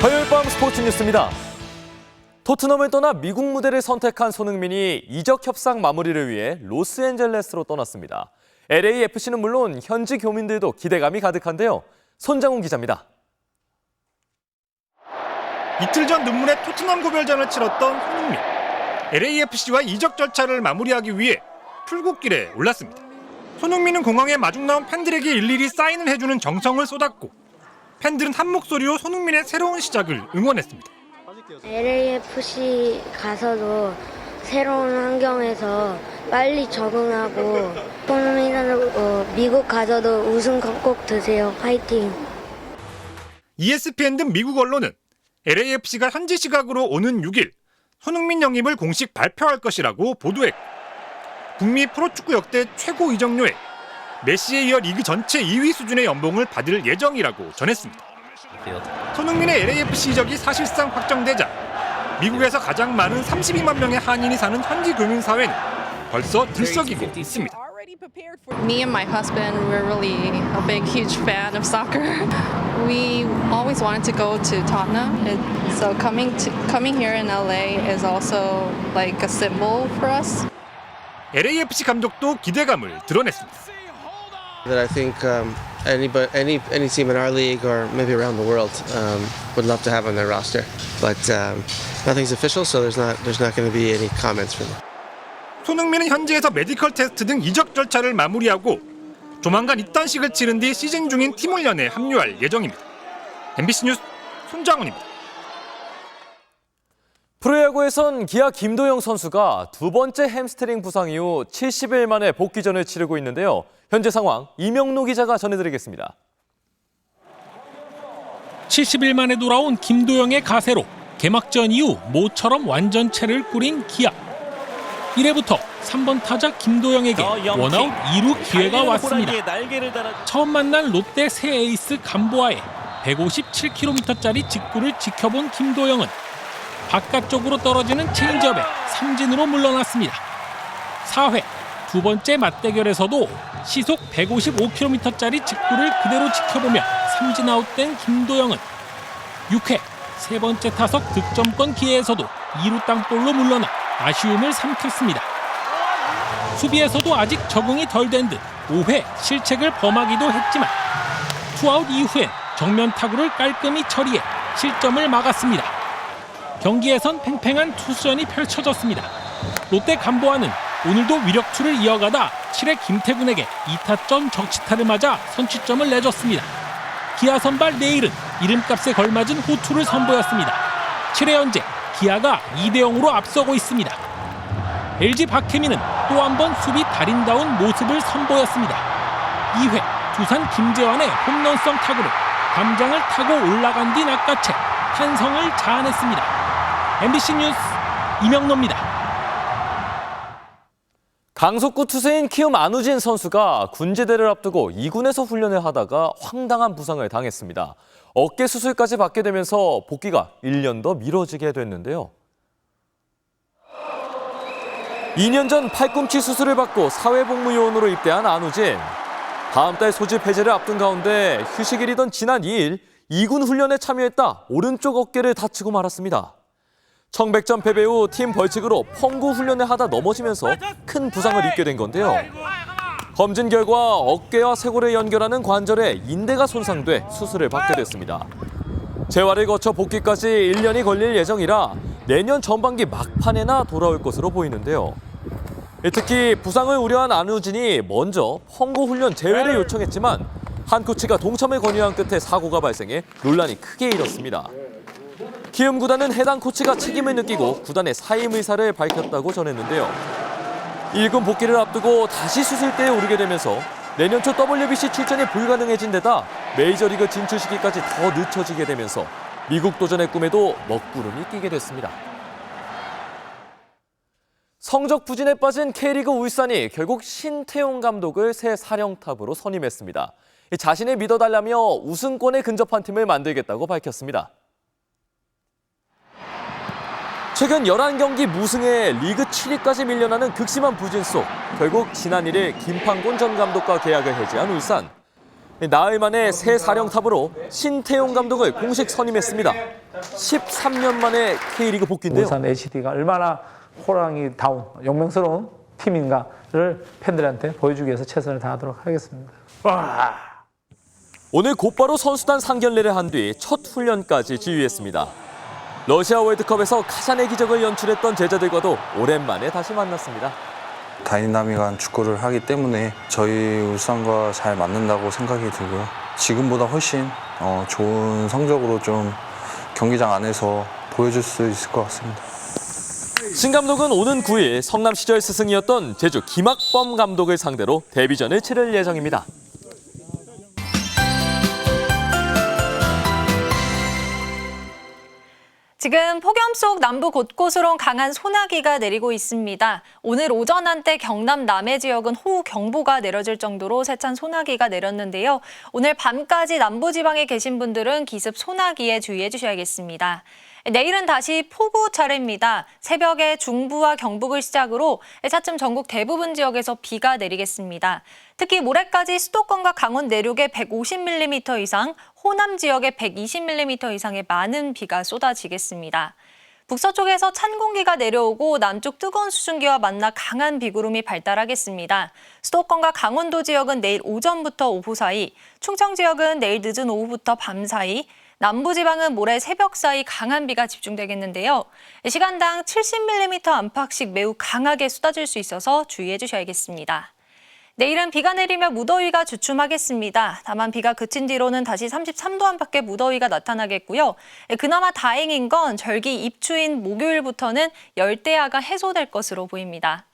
S21: 화요일 밤 스포츠 뉴스입니다. 토트넘을 떠나 미국 무대를 선택한 손흥민이 이적 협상 마무리를 위해 로스앤젤레스로 떠났습니다. LAFC는 물론 현지 교민들도 기대감이 가득한데요. 손장훈 기자입니다.
S26: 이틀 전 눈물의 토트넘 고별전을 치렀던 손흥민. LAFC와 이적 절차를 마무리하기 위해 출국길에 올랐습니다. 손흥민은 공항에 마중 나온 팬들에게 일일이 사인을 해주는 정성을 쏟았고 팬들은 한 목소리로 손흥민의 새로운 시작을 응원했습니다.
S28: LAFC 가서도 새로운 환경에서 빨리 적응하고 손흥민은 미국 가서도 우승 꼭 드세요. 화이팅!
S26: ESPN 등 미국 언론은 LAFC가 현지 시각으로 오는 6일 손흥민 영입을 공식 발표할 것이라고 보도했고 북미 프로축구 역대 최고 이적료에 메시에 이어 리그 전체 2위 수준의 연봉을 받을 예정이라고 전했습니다. 손흥민의 LAFC 이적이 사실상 확정되자 미국에서 가장 많은 32만 명의 한인이 사는 현지 교민사회는 벌써 들썩이고 있습니다.
S29: Me and my husband, we're really a big, huge fan of soccer. We always wanted to go to Tottenham, so coming here in LA is also like a symbol for us.
S26: LAFC 감독도 기대감을 드러냈습니다.
S30: That I think any team in our league or maybe around the world would love to have on their roster, but nothing's official, so there's not going to be any comments from me.
S26: 손흥민은 현지에서 메디컬 테스트 등 이적 절차를 마무리하고 조만간 입단식을 치른 뒤 시즌 중인 팀훈련에 합류할 예정입니다. MBC 뉴스 손장훈입니다.
S21: 프로야구에선 기아 김도영 선수가 두 번째 햄스트링 부상 이후 70일 만에 복귀전을 치르고 있는데요. 현재 상황 이명노 기자가 전해드리겠습니다.
S1: 70일 만에 돌아온 김도영의 가세로 개막전 이후 모처럼 완전체를 꾸린 기아. 1회부터 3번 타자 김도영에게 원아웃 2루 기회가 왔습니다. 처음 만난 롯데 새 에이스 감보아의 157km짜리 직구를 지켜본 김도영은 바깥쪽으로 떨어지는 체인지업에 삼진으로 물러났습니다. 4회 두 번째 맞대결에서도 시속 155km짜리 직구를 그대로 지켜보며 삼진 아웃된 김도영은 6회 세 번째 타석 득점권 기회에서도 2루 땅볼로 물러나 아쉬움을 삼켰습니다. 수비에서도 아직 적응이 덜 된 듯 5회 실책을 범하기도 했지만 투아웃 이후엔 정면 타구를 깔끔히 처리해 실점을 막았습니다. 경기에선 팽팽한 투수전이 펼쳐졌습니다. 롯데 감보아는 오늘도 위력투를 이어가다 7회 김태균에게 2타점 적시타를 맞아 선취점을 내줬습니다. 기아 선발 내일은 이름값에 걸맞은 호투를 선보였습니다. 7회 현재 기아가 2대0으로 앞서고 있습니다. LG 박혜민은 또 한 번 수비 달인다운 모습을 선보였습니다. 2회 두산 김재환의 홈런성 타구를 담장을 타고 올라간 뒤 낚아채 탄성을 자아냈습니다. MBC 뉴스 이명노입니다.
S21: 강속구 투수인 키움 안우진 선수가 군제대를 앞두고 2군에서 훈련을 하다가 황당한 부상을 당했습니다. 어깨 수술까지 받게 되면서 복귀가 1년 더 미뤄지게 됐는데요. 2년 전 팔꿈치 수술을 받고 사회복무요원으로 입대한 안우진. 다음 달 소집 해제를 앞둔 가운데 휴식일이던 지난 2일 2군 훈련에 참여했다 오른쪽 어깨를 다치고 말았습니다. 청백전 패배 후 팀 벌칙으로 펑구 훈련을 하다 넘어지면서 큰 부상을 입게 된 건데요. 검진 결과 어깨와 쇄골을 연결하는 관절에 인대가 손상돼 수술을 받게 됐습니다. 재활을 거쳐 복귀까지 1년이 걸릴 예정이라 내년 전반기 막판에나 돌아올 것으로 보이는데요. 특히 부상을 우려한 안우진이 먼저 펑구 훈련 재회를 요청했지만 한 코치가 동참을 권유한 끝에 사고가 발생해 논란이 크게 일었습니다. 키움 구단은 해당 코치가 책임을 느끼고 구단의 사임 의사를 밝혔다고 전했는데요. 1군 복귀를 앞두고 다시 수술대에 오르게 되면서 내년 초 WBC 출전이 불가능해진 데다 메이저리그 진출 시기까지 더 늦춰지게 되면서 미국 도전의 꿈에도 먹구름이 끼게 됐습니다. 성적 부진에 빠진 K리그 울산이 결국 신태용 감독을 새 사령탑으로 선임했습니다. 자신을 믿어달라며 우승권에 근접한 팀을 만들겠다고 밝혔습니다. 최근 11경기 무승에 리그 7위까지 밀려나는 극심한 부진 속 결국 지난 1일 김판곤 전 감독과 계약을 해지한 울산. 나흘 만에 새 사령탑으로 신태용 감독을 공식 선임했습니다. 13년 만에 K리그 복귀인데요.
S4: 울산 HD가 얼마나 호랑이다운 용맹스러운 팀인가를 팬들한테 보여주기 위해서 최선을 다하도록 하겠습니다.
S21: 오늘 곧바로 선수단 상견례를 한 뒤 첫 훈련까지 지휘했습니다. 러시아 월드컵에서 카잔의 기적을 연출했던 제자들과도 오랜만에 다시 만났습니다.
S5: 다이나믹한 축구를 하기 때문에 저희 울산과 잘 맞는다고 생각이 들고요. 지금보다 훨씬 좋은 성적으로 좀 경기장 안에서 보여줄 수 있을 것 같습니다.
S21: 신 감독은 오는 9일 성남 시절 스승이었던 제주 김학범 감독을 상대로 데뷔전을 치를 예정입니다.
S7: 지금 폭염 속 남부 곳곳으로 강한 소나기가 내리고 있습니다. 오늘 오전 한때 경남 남해 지역은 호우경보가 내려질 정도로 세찬 소나기가 내렸는데요. 오늘 밤까지 남부지방에 계신 분들은 기습 소나기에 주의해 주셔야겠습니다. 내일은 다시 폭우 차례입니다. 새벽에 중부와 경북을 시작으로 차츰 전국 대부분 지역에서 비가 내리겠습니다. 특히 모레까지 수도권과 강원 내륙에 150mm 이상, 호남 지역에 120mm 이상의 많은 비가 쏟아지겠습니다. 북서쪽에서 찬 공기가 내려오고 남쪽 뜨거운 수증기와 만나 강한 비구름이 발달하겠습니다. 수도권과 강원도 지역은 내일 오전부터 오후 사이, 충청 지역은 내일 늦은 오후부터 밤 사이, 남부지방은 모레 새벽 사이 강한 비가 집중되겠는데요. 시간당 70mm 안팎씩 매우 강하게 쏟아질 수 있어서 주의해 주셔야겠습니다. 내일은 비가 내리며 무더위가 주춤하겠습니다. 다만 비가 그친 뒤로는 다시 33도 안팎의 무더위가 나타나겠고요. 그나마 다행인 건 절기 입추인 목요일부터는 열대야가 해소될 것으로 보입니다.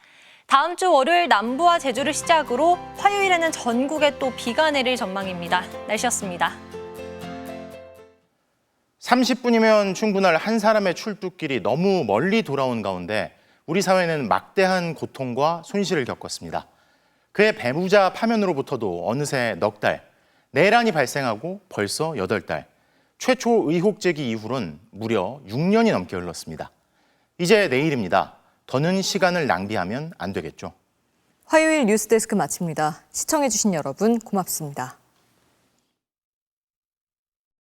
S7: 다음 주 월요일 남부와 제주를 시작으로 화요일에는 전국에 또 비가 내릴 전망입니다. 날씨였습니다.
S8: 30분이면 충분할 한 사람의 출두길이 너무 멀리 돌아온 가운데 우리 사회는 막대한 고통과 손실을 겪었습니다. 그의 배우자 파면으로부터도 어느새 넉 달, 내란이 발생하고 벌써 8달, 최초 의혹 제기 이후론 무려 6년이 넘게 흘렀습니다. 이제 내일입니다. 더는 시간을 낭비하면 안 되겠죠.
S22: 화요일 뉴스데스크 마칩니다. 시청해주신 여러분 고맙습니다.